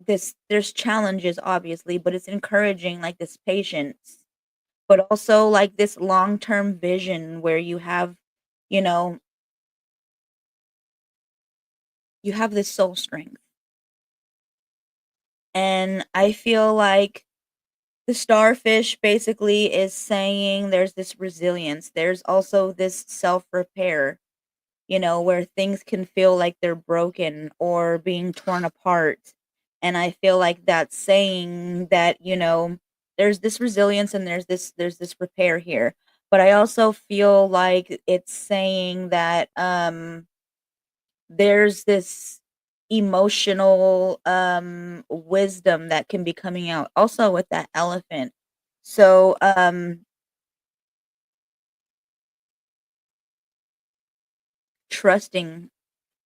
this there's challenges obviously, but it's encouraging like this patience, but also like this long-term vision where you have, you know, you have this soul strength. And I feel like The starfish basically is saying there's this resilience. There's also this self-repair, where things can feel like they're broken or being torn apart. And I feel like that's saying that, there's this resilience and there's this repair here. But I also feel like it's saying that there's this emotional wisdom that can be coming out also with that elephant. So trusting,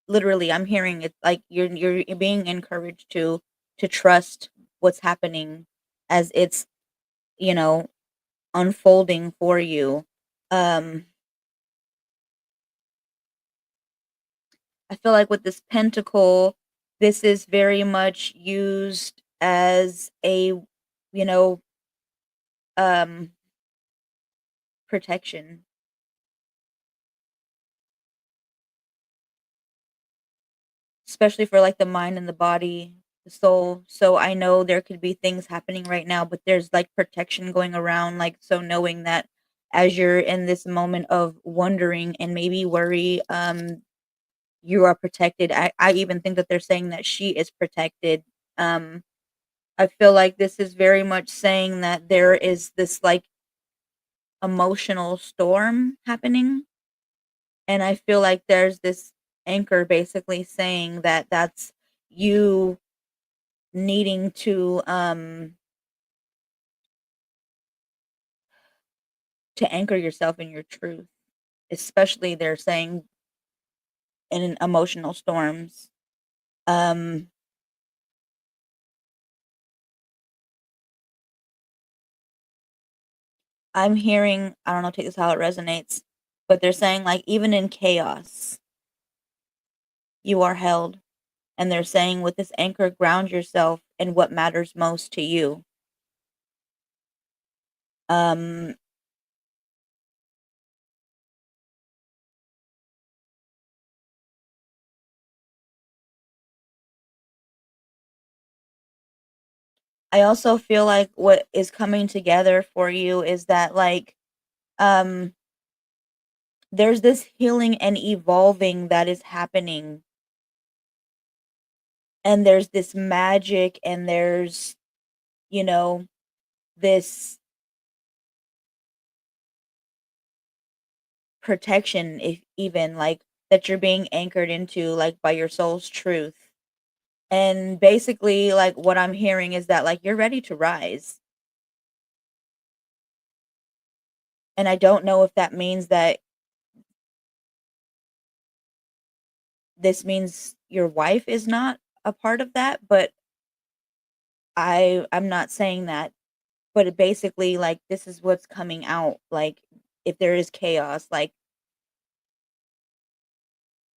literally, I'm hearing it like you're being encouraged to trust what's happening as it's, you know, unfolding for you. Um, I feel like with this pentacle, this is very much used as a, you know, um, protection, especially for like the mind and the body, the soul. So I know there could be things happening right now, but there's like protection going around. Like, so knowing that as you're in this moment of wondering and maybe worry, you are protected. I even think that they're saying that she is protected. Um, I feel like this is very much saying that there is this like emotional storm happening. And I feel like there's this anchor basically saying that that's you needing to anchor yourself in your truth, especially they're saying in emotional storms. Um, I'm hearing, I don't know, take this how it resonates, but they're saying like even in chaos, you are held. And they're saying with this anchor, ground yourself in what matters most to you. Um, I also feel like what is coming together for you is that like um there's this healing and evolving that is happening, and there's this magic, and there's, you know, this protection, if even like that you're being anchored into like by your soul's truth. And basically like what I'm hearing is that like you're ready to rise. And I don't know if that means that this means your wife is not a part of that, but I'm not saying that. But it basically like this is what's coming out. Like if there is chaos, like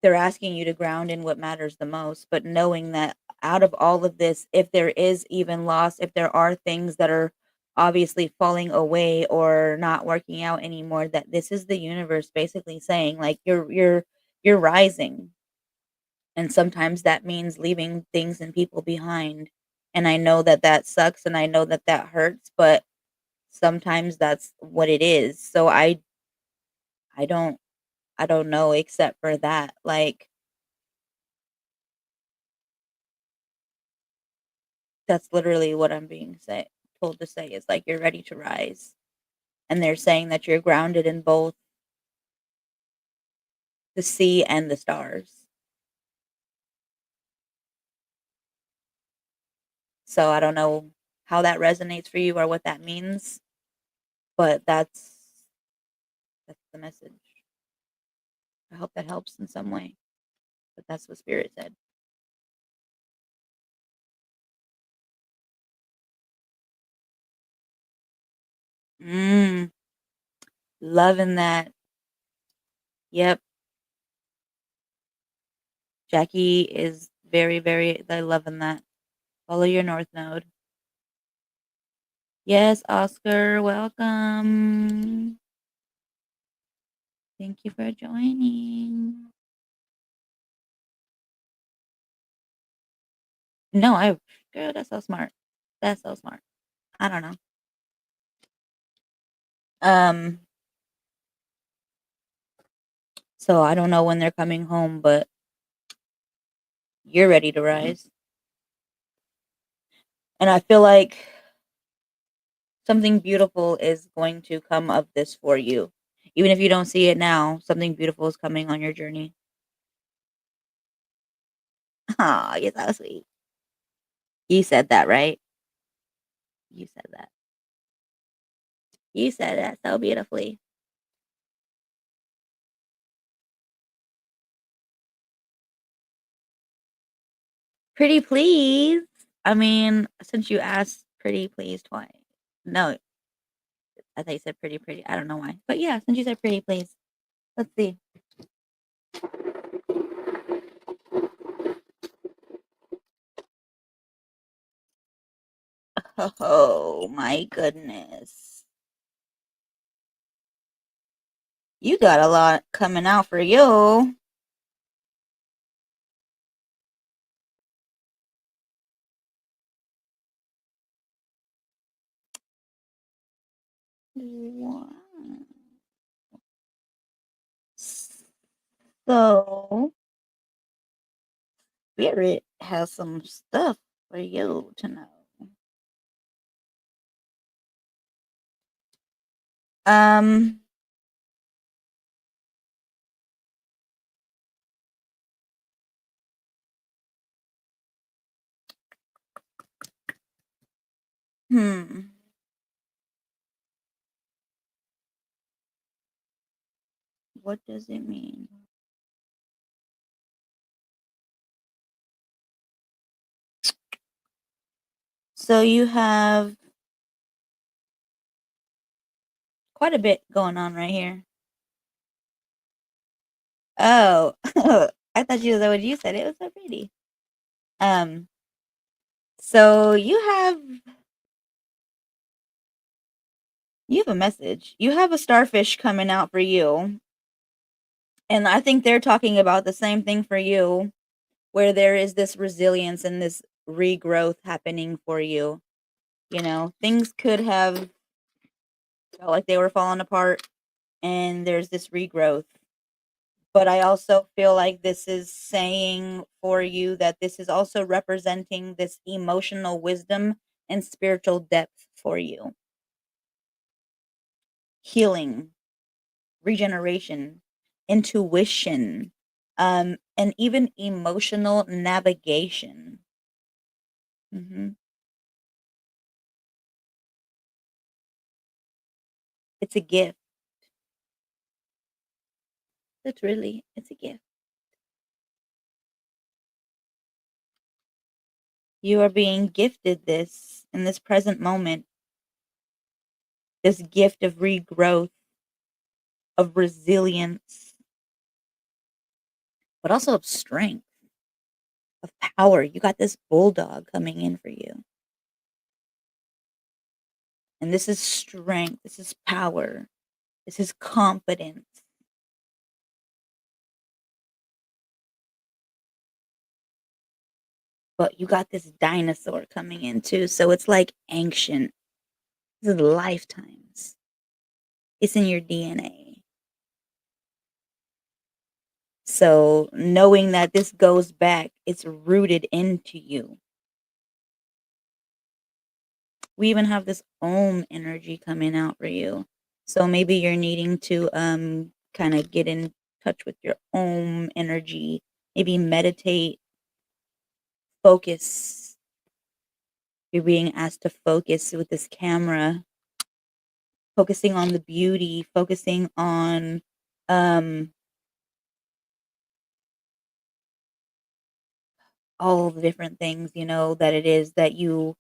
they're asking you to ground in what matters the most, but knowing that out of all of this, if there is even loss, if there are things that are obviously falling away or not working out anymore, that this is the universe basically saying like you're rising. And sometimes that means leaving things and people behind. And I know that that sucks and I know that that hurts, but sometimes that's what it is. So I don't I don't know except for that. Like that's literally what I'm being told to say is like you're ready to rise. And they're saying that you're grounded in both the sea and the stars. So I don't know how that resonates for you or what that means, but that's the message. I hope that helps in some way. But that's what spirit said. Mm, loving that. Yep. Jackie is very, very I loving that. Follow your north node. Yes, Oscar, welcome. Thank you for joining. No, girl, that's so smart. That's so smart. I don't know. Um, so I don't know when they're coming home, but you're ready to rise. And I feel like something beautiful is going to come of this for you. Even if you don't see it now, something beautiful is coming on your journey. Oh, you're so sweet. You said that, right? You said that. You said that so beautifully. Pretty please. I mean, since you asked pretty please twice. No, I thought you said pretty pretty. I don't know why. But yeah, since you said pretty please. Let's see. Oh my goodness. You got a lot coming out for you. Wow. So, Spirit has some stuff for you to know. Um, hmm. What does it mean? So you have quite a bit going on right here. Oh, I thought you was what you said. It was so pretty. Um, so you have a message. You have a starfish coming out for you, and I think they're talking about the same thing for you, where there is this resilience and this regrowth happening for you. You know, things could have felt like they were falling apart, and there's this regrowth. But I also feel like this is saying for you that this is also representing this emotional wisdom and spiritual depth for you. Healing, regeneration, intuition, and even emotional navigation. Hmm. It's a gift. It's a gift. You are being gifted this in this present moment, this gift of regrowth, of resilience, but also of strength, of power. You got this bulldog coming in for you. And this is strength. This is power. This is confidence. But you got this dinosaur coming in too. So it's like ancient. This is lifetimes. It's in your DNA. So knowing that this goes back, it's rooted into you. We even have this Om energy coming out for you. So maybe you're needing to kind of get in touch with your Om energy, maybe meditate, focus. You're being asked to focus with this camera, focusing on the beauty, focusing on um all the different things, you know, that it is that you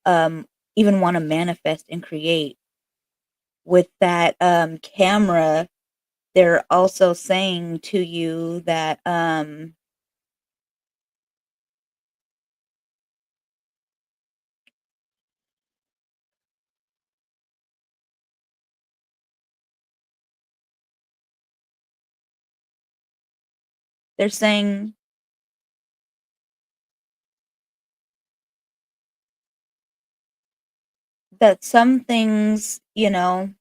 um even want to manifest and create with that camera. They're also saying to you that they're saying that some things, you know,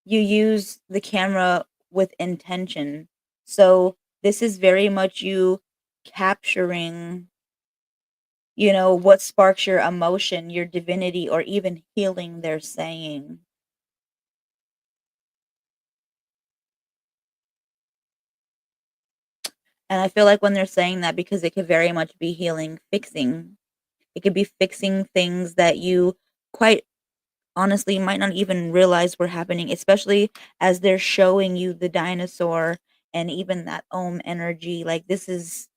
you use the camera with intention. So this is very much you capturing, what sparks your emotion, your divinity, or even healing, they're saying. And I feel like when they're saying that because it could very much be healing, fixing. It could be fixing things that you quite honestly might not even realize were happening, especially as they're showing you the dinosaur and even that energy. Like this is,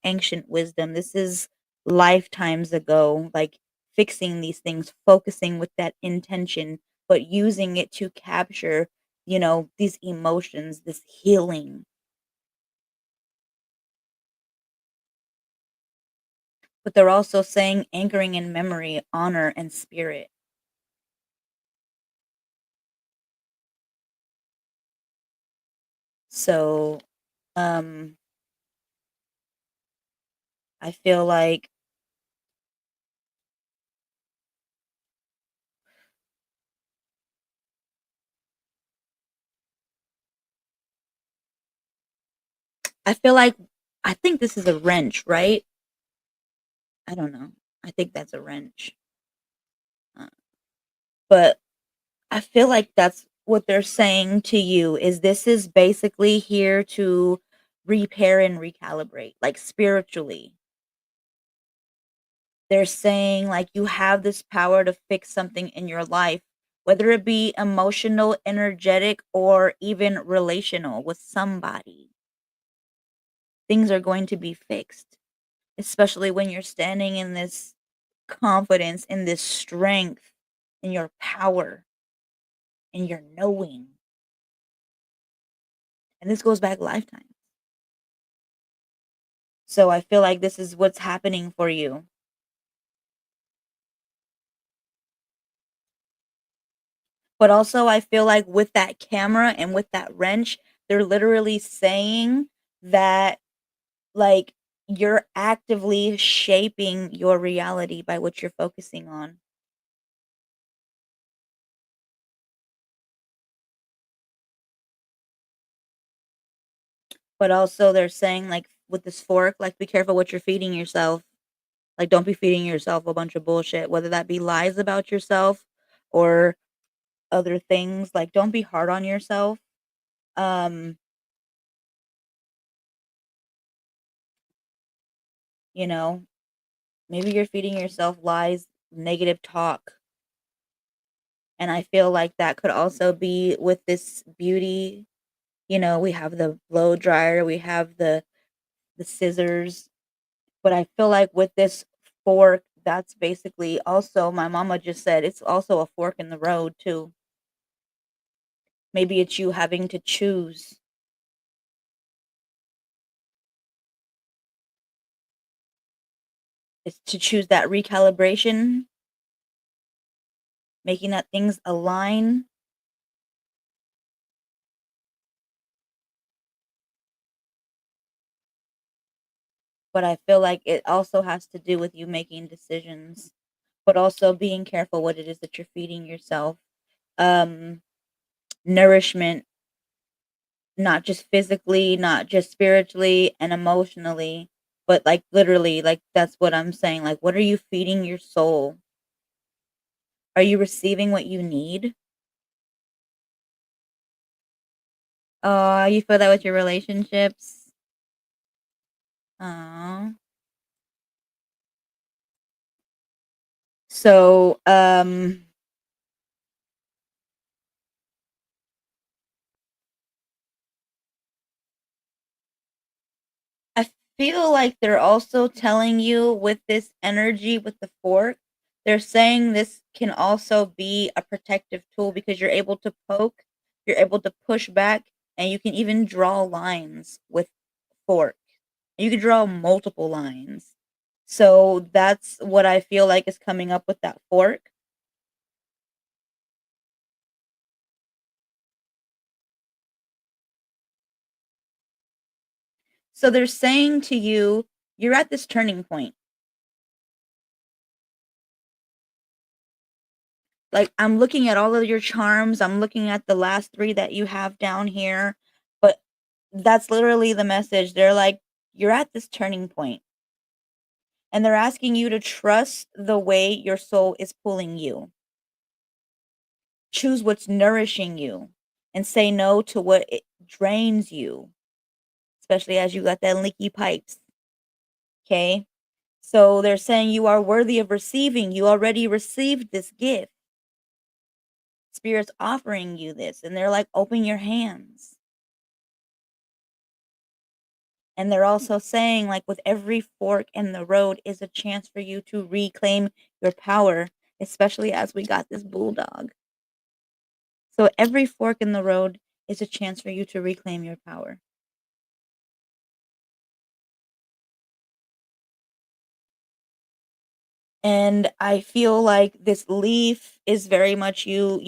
ancient wisdom. This is lifetimes ago, like fixing these things, focusing with that intention, but using it to capture, these emotions, this healing. But they're also saying anchoring in memory, honor, and spirit. So, um, I feel like I feel like I think this is a wrench, right? I don't know. I think that's a wrench. Uh, but I feel like that's what they're saying to you is this is basically here to repair and recalibrate, like spiritually. They're saying like you have this power to fix something in your life, whether it be emotional, energetic, or even relational with somebody. Things are going to be fixed, especially when you're standing in this confidence, in this strength, in your power, in your knowing. And this goes back lifetimes. So I feel like this is what's happening for you. But also, I feel like with that camera and with that wrench, they're literally saying that, like, you're actively shaping your reality by what you're focusing on. But also, they're saying, like, with this fork, like, be careful what you're feeding yourself. Like, don't be feeding yourself a bunch of bullshit, whether that be lies about yourself or other things. Like, don't be hard on yourself. Um, you know, maybe you're feeding yourself lies, negative talk. And I feel like that could also be with this beauty. We have the blow dryer, we have the scissors, but I feel like with this fork, that's basically also my mama just said it's also a fork in the road too. Maybe it's you having to choose. It's to choose that recalibration, making that things align. But I feel like it also has to do with you making decisions, but also being careful what it is that you're feeding yourself. Um, Nourishment, not just physically, not just spiritually and emotionally, but like literally, like that's what I'm saying. Like, what are you feeding your soul? Are you receiving what you need? You feel that with your relationships? Oh. So, I feel like they're also telling you with this energy with the fork, they're saying this can also be a protective tool because you're able to poke, you're able to push back, and you can even draw lines with fork. You can draw multiple lines. So that's what I feel like is coming up with that fork. So they're saying to you, you're at this turning point. Like, I'm looking at all of your charms, I'm looking at the last 3 that you have down here, but that's literally the message. They're like, "You're at this turning point," and they're asking you to trust the way your soul is pulling you. Choose what's nourishing you and say no to what it drains you, especially as you got that leaky pipes, okay? So they're saying you are worthy of receiving. You already received this gift. Spirit's offering you this, and they're like, "Open your hands." And they're also saying, like, with every fork in the road is a chance for you to reclaim your power, especially as we got this bulldog. So every fork in the road is a chance for you to reclaim your power. And I feel like this leaf is very much you,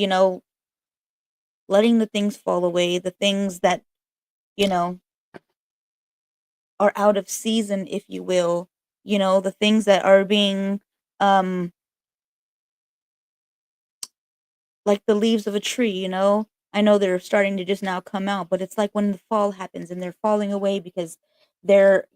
letting the things fall away, the things that, you know, are out of season, if you will, the things that are being, um, like the leaves of a tree, I know they're starting to just now come out, but it's like when the fall happens and they're falling away because they're,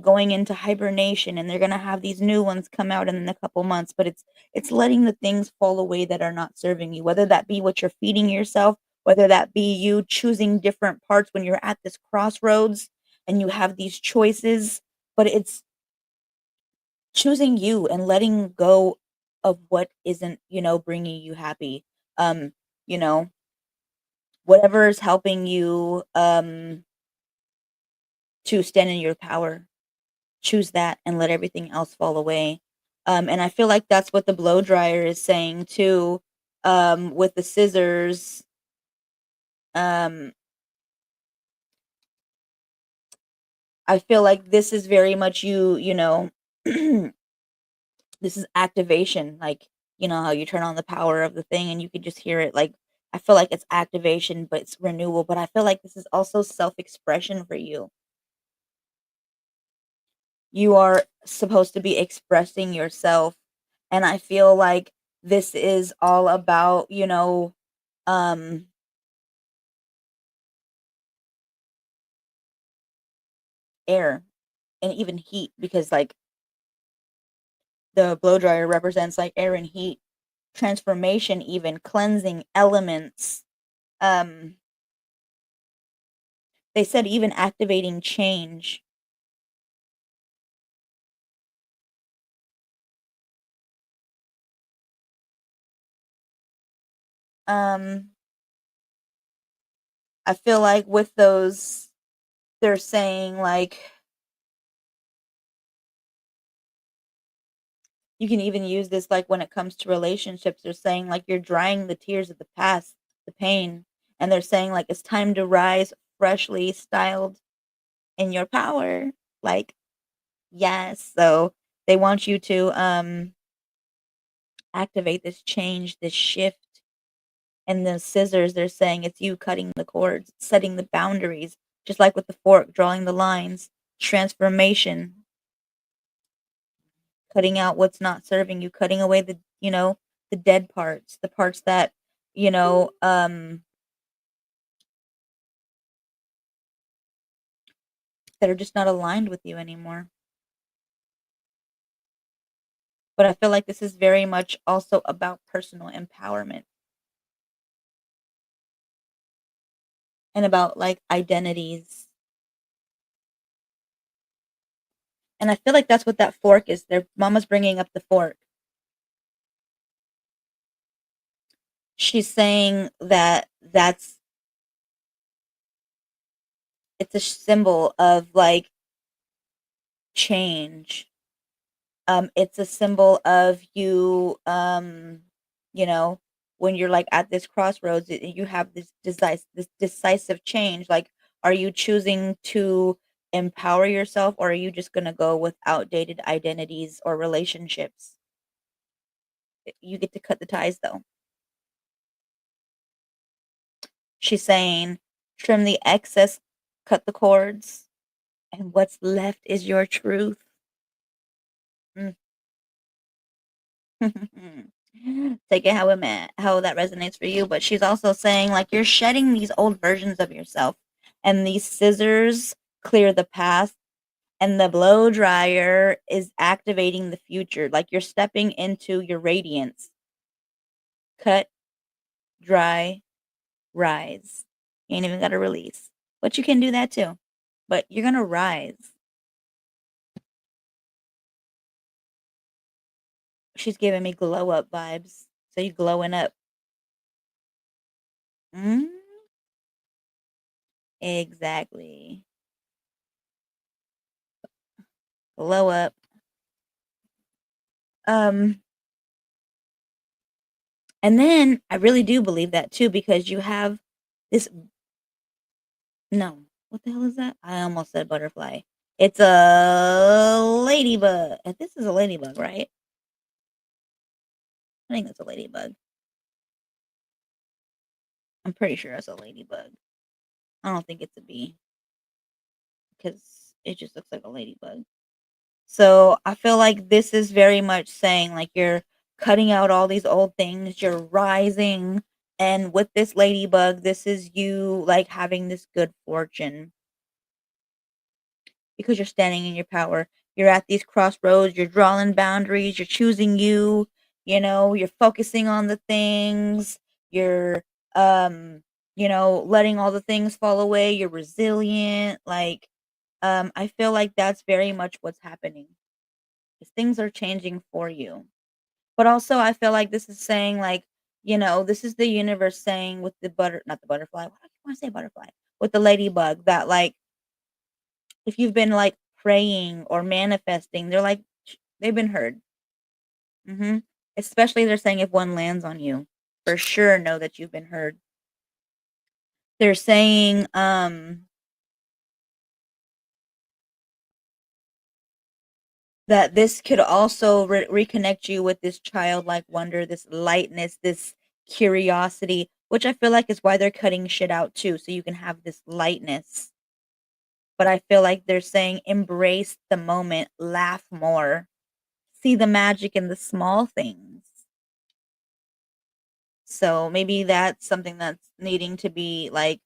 going into hibernation and they're going to have these new ones come out in a couple months, but it's letting the things fall away that are not serving you, whether that be what you're feeding yourself, whether that be you choosing different parts when you're at this crossroads and you have these choices, but it's choosing you and letting go of what isn't, bringing you happy. Um, you know, whatever is helping you to stand in your power, choose that and let everything else fall away. And I feel like that's what the blow dryer is saying too. With the scissors, um, I feel like this is very much you, this is activation, like, how you turn on the power of the thing and you could just hear it, like, I feel like it's activation, but it's renewal, but I feel like this is also self-expression for you. You are supposed to be expressing yourself, and I feel like this is all about, um, air and even heat because, like, the blow dryer represents, like, air and heat, transformation even, cleansing elements, um, they said even activating change. Um, I feel like with those, they're saying like you can even use this like when it comes to relationships. They're saying like you're drying the tears of the past, the pain, and they're saying like it's time to rise freshly styled in your power. Like, yes. So they want you to activate this change, this shift. And the scissors, they're saying it's you cutting the cords, setting the boundaries, just like with the fork, drawing the lines, transformation, cutting out what's not serving you, cutting away the dead parts, the parts that, you know, um, that are just not aligned with you anymore. But I feel like this is very much also about personal empowerment and about like identities. And I feel like that's what that fork is. Their mama's bringing up the fork. She's saying that it's a symbol of like change. It's a symbol of you, you know, when you're like at this crossroads, you have this decisive change. Like, are you choosing to empower yourself, or are you just gonna go with outdated identities or relationships? You get to cut the ties, though. She's saying, trim the excess, cut the cords, and what's left is your truth. Mm. Take it how it meant, how that resonates for you. But she's also saying like you're shedding these old versions of yourself, and these scissors clear the past, and the blow dryer is activating the future. Like you're stepping into your radiance. Cut, dry, rise. You ain't even got to release, but you can do that too. But you're gonna rise. She's giving me glow up vibes. So you glowing up. Mm, exactly. Glow up. Um, and then I really do believe that too because you have this. No, what the hell is that? I almost said butterfly. It's a ladybug. This is a ladybug, right? I think it's a ladybug. I'm pretty sure it's a ladybug. I don't think it's a bee because it just looks like a ladybug. So I feel like this is very much saying like you're cutting out all these old things, you're rising. And with this ladybug, this is you like having this good fortune because you're standing in your power. You're at these crossroads, you're drawing boundaries, you're choosing you're focusing on the things, you're um, letting all the things fall away, you're resilient. Like I feel like that's very much what's happening. 'Cause things are changing for you. But also I feel like this is saying like, this is the universe saying with the not the butterfly. Why do I want to say butterfly? With the ladybug that like if you've been like praying or manifesting, they're like they've been heard. Especially they're saying if one lands on you, for sure know that you've been heard. They're saying that this could also reconnect you with this childlike wonder, this lightness, this curiosity, which I feel like is why they're cutting shit out too, so you can have this lightness. But I feel like they're saying embrace the moment, laugh more, see the magic in the small things. So maybe that's something that's needing to be like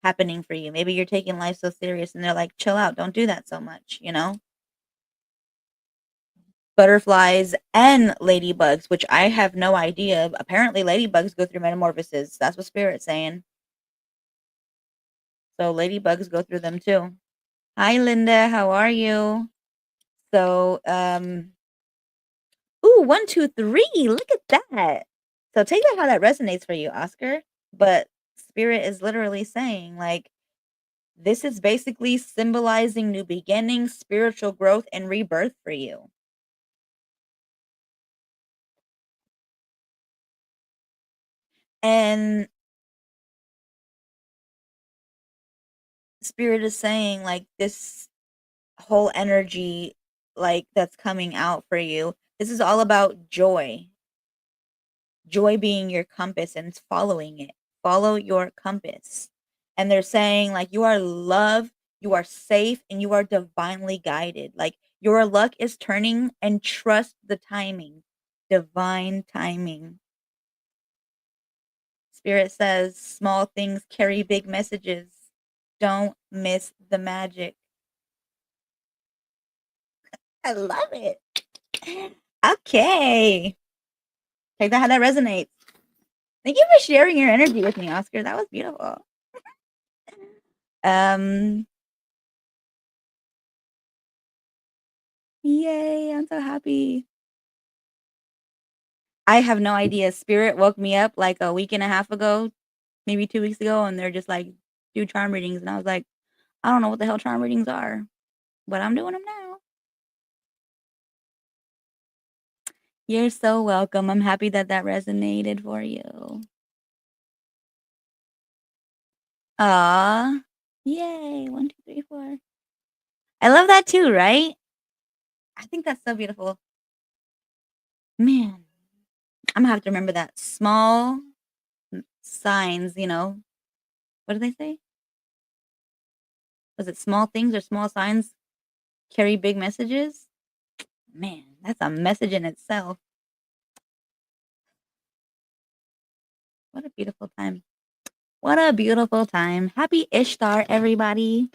happening for you. Maybe you're taking life so serious and they're like, chill out, don't do that so much? Butterflies and ladybugs, which I have no idea. Apparently, ladybugs go through metamorphoses. That's what Spirit's saying. So ladybugs go through them too. Hi, Linda. How are you? So, ooh, 1, 2, 3. Look at that. So take that how that resonates for you, Oscar. But Spirit is literally saying, like, this is basically symbolizing new beginnings, spiritual growth, and rebirth for you. And Spirit is saying, like, this whole energy like that's coming out for you. This is all about joy. Joy being your compass and following it. Follow your compass. And they're saying like you are loved, you are safe, and you are divinely guided. Like your luck is turning and trust the timing. Divine timing. Spirit says small things carry big messages. Don't miss the magic. I love it. Okay. Take that how that resonates. Thank you for sharing your energy with me, Oscar. That was beautiful. Um, yay, I'm so happy. I have no idea. Spirit woke me up like a week and a half ago, maybe 2 weeks ago, and they're just like, do charm readings. And I was like, I don't know what the hell charm readings are, but I'm doing them now. You're so welcome. I'm happy that that resonated for you. Aw. Yay. 1, 2, 3, 4. I love that too, right? I think that's so beautiful. Man, I'm gonna have to remember that. Small signs. What do they say? Was it small things or small signs carry big messages? Man, that's a message in itself. What a beautiful time. What a beautiful time. Happy Ishtar, everybody.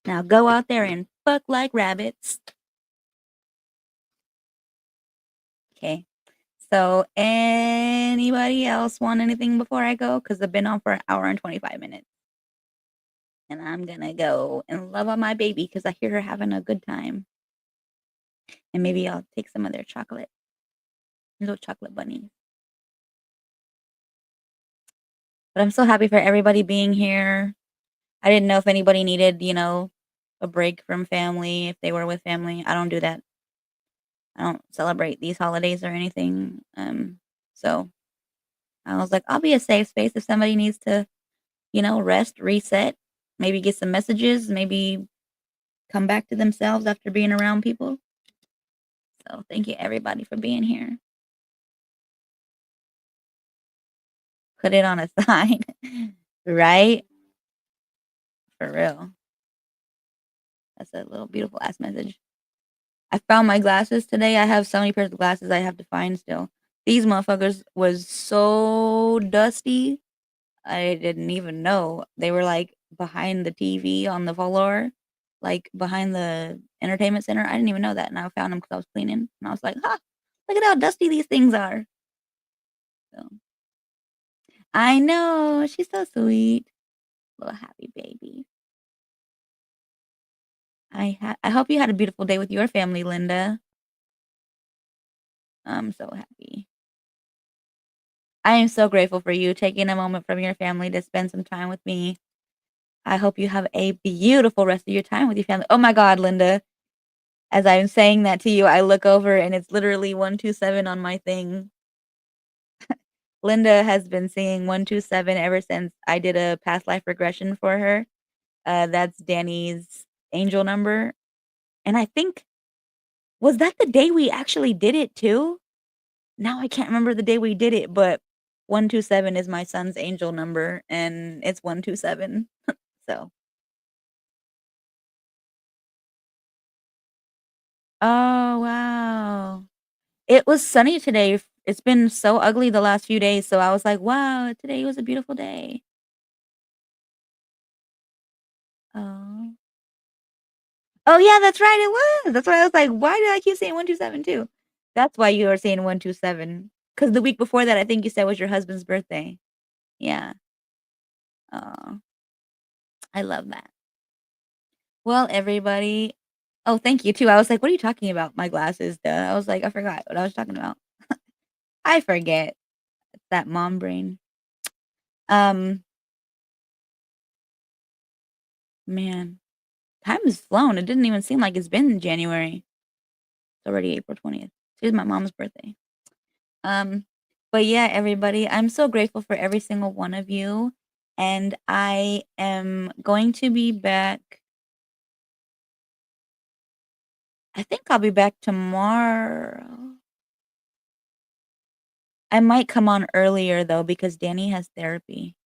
Now go out there and fuck like rabbits. Okay. So, anybody else want anything before I go? Because I've been on for an hour and 25 minutes. And I'm going to go and love on my baby because I hear her having a good time. And maybe I'll take some of their chocolate, little chocolate bunnies. But I'm so happy for everybody being here. I didn't know if anybody needed, a break from family, if they were with family. I don't do that. I don't celebrate these holidays or anything. So I was like, I'll be a safe space if somebody needs to, rest, reset, maybe get some messages, maybe come back to themselves after being around people. So thank you everybody for being here. Put it on a sign, right? For real. That's a little beautiful ass message. I found my glasses today. I have so many pairs of glasses I have to find still. These motherfuckers was so dusty. I didn't even know. They were like behind the TV on the floor, like behind the entertainment center. I didn't even know that. And I found them because I was cleaning. And I was like, ha, look at how dusty these things are. So I know. She's so sweet. Little happy baby. I hope you had a beautiful day with your family, Linda. I'm so happy. I am so grateful for you taking a moment from your family to spend some time with me. I hope you have a beautiful rest of your time with your family. Oh my God, Linda. As I'm saying that to you, I look over and it's literally 127 on my thing. Linda has been singing 127 ever since I did a past life regression for her. That's Danny's angel number. And I think, was that the day we actually did it too? Now I can't remember the day we did it, but 127 is my son's angel number and it's 127. So, oh wow. It was sunny today. It's been so ugly the last few days, so I was like, "Wow, today was a beautiful day." Oh. Oh, yeah, that's right, it was. That's why I was like, "Why did I keep saying 127 too?" That's why you were saying 127. 'Cause the week before that, I think you said was your husband's birthday. Yeah. Oh, I love that. Well, everybody, oh, thank you too. I was like, "What are you talking about?" My glasses, duh. I was like, I forgot what I was talking about. I forget. It's that mom brain. Um, man. Time has flown. It didn't even seem like it's been January. It's already April 20th. Today's my mom's birthday. Um, but yeah, everybody, I'm so grateful for every single one of you. And I am going to be back. I think I'll be back tomorrow. I might come on earlier though because Danny has therapy.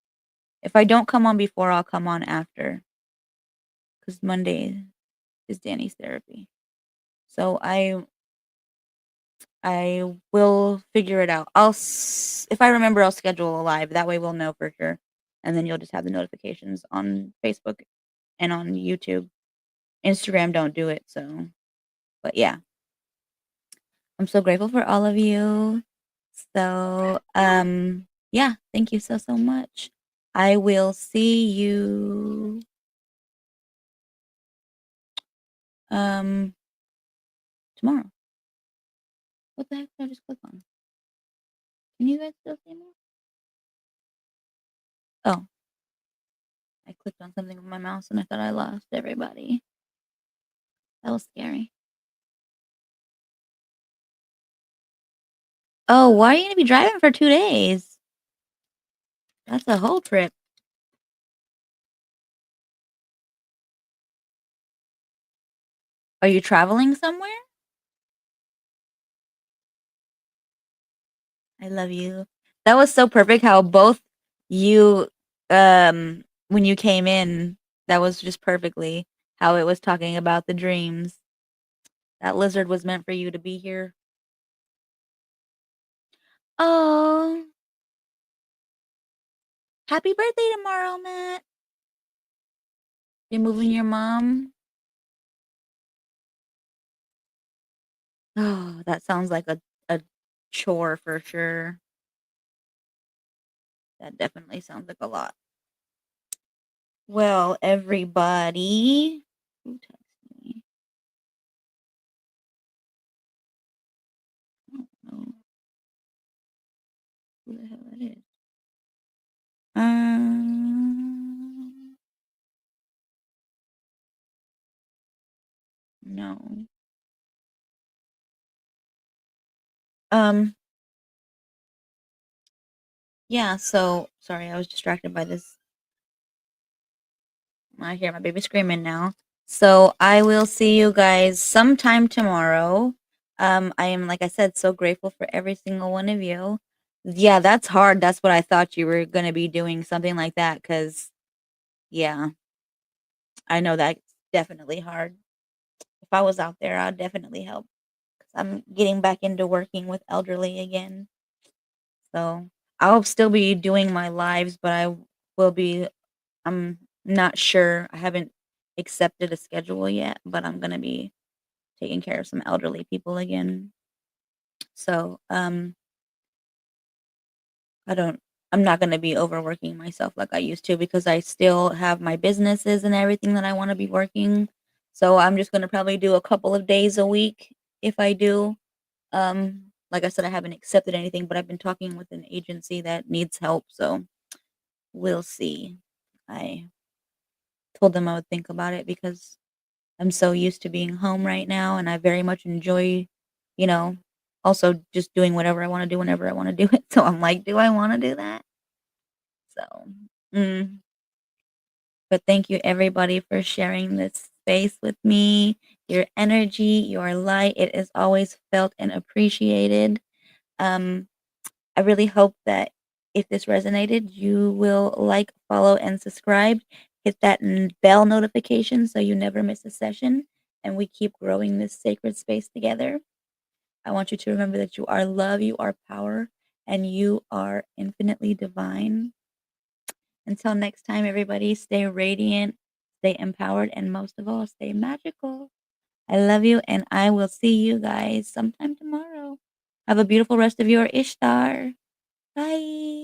If I don't come on before, I'll come on after because Monday is Danny's therapy. So I will figure it out. If I remember, I'll schedule a live. That way we'll know for sure. And then you'll just have the notifications on Facebook and on YouTube. Instagram don't do it, so but yeah. I'm so grateful for all of you. So, yeah, thank you so so much. I will see you um tomorrow. What the heck did I just click on? Can you guys still see me? Oh, I clicked on something with my mouse and I thought I lost everybody. That was scary. Oh, why are you gonna be driving for 2 days? That's a whole trip. Are you traveling somewhere? I love you. That was so perfect how both you, when you came in, that was just perfectly how it was talking about the dreams. That lizard was meant for you to be here. Oh, Happy birthday tomorrow, Matt. You're moving your mom? Oh, that sounds like a chore for sure. That definitely sounds like a lot. Well, everybody, who texted me? I don't know who the hell that is. Um, no. Um, yeah, so sorry, I was distracted by this. I hear my baby screaming now. So I will see you guys sometime tomorrow. I am, like I said, so grateful for every single one of you. Yeah, that's hard. That's what I thought you were gonna be doing, something like that. Cause yeah, I know that's definitely hard. If I was out there, I'd definitely help. 'Cause I'm getting back into working with elderly again. So I'll still be doing my lives, but I will be I'm not sure. I haven't accepted a schedule yet, but I'm gonna be taking care of some elderly people again. So, I don't I'm not gonna be overworking myself like I used to because I still have my businesses and everything that I wanna be working. So I'm just gonna probably do a couple of days a week if I do. Like I said, I haven't accepted anything, but I've been talking with an agency that needs help, so we'll see. I told them I would think about it because I'm so used to being home right now, and I very much enjoy, you know, also just doing whatever I wanna do whenever I wanna do it. So I'm like, "Do I wanna do that?" So, mm, but thank you everybody for sharing this space with me, your energy, your light. It is always felt and appreciated. Um, I really hope that if this resonated, you will like, follow, and subscribe. Hit that bell notification so you never miss a session, and we keep growing this sacred space together. I want you to remember that you are love, you are power, and you are infinitely divine. Until next time, everybody, stay radiant, stay empowered, and most of all, stay magical. I love you, and I will see you guys sometime tomorrow. Have a beautiful rest of your Ishtar. Bye.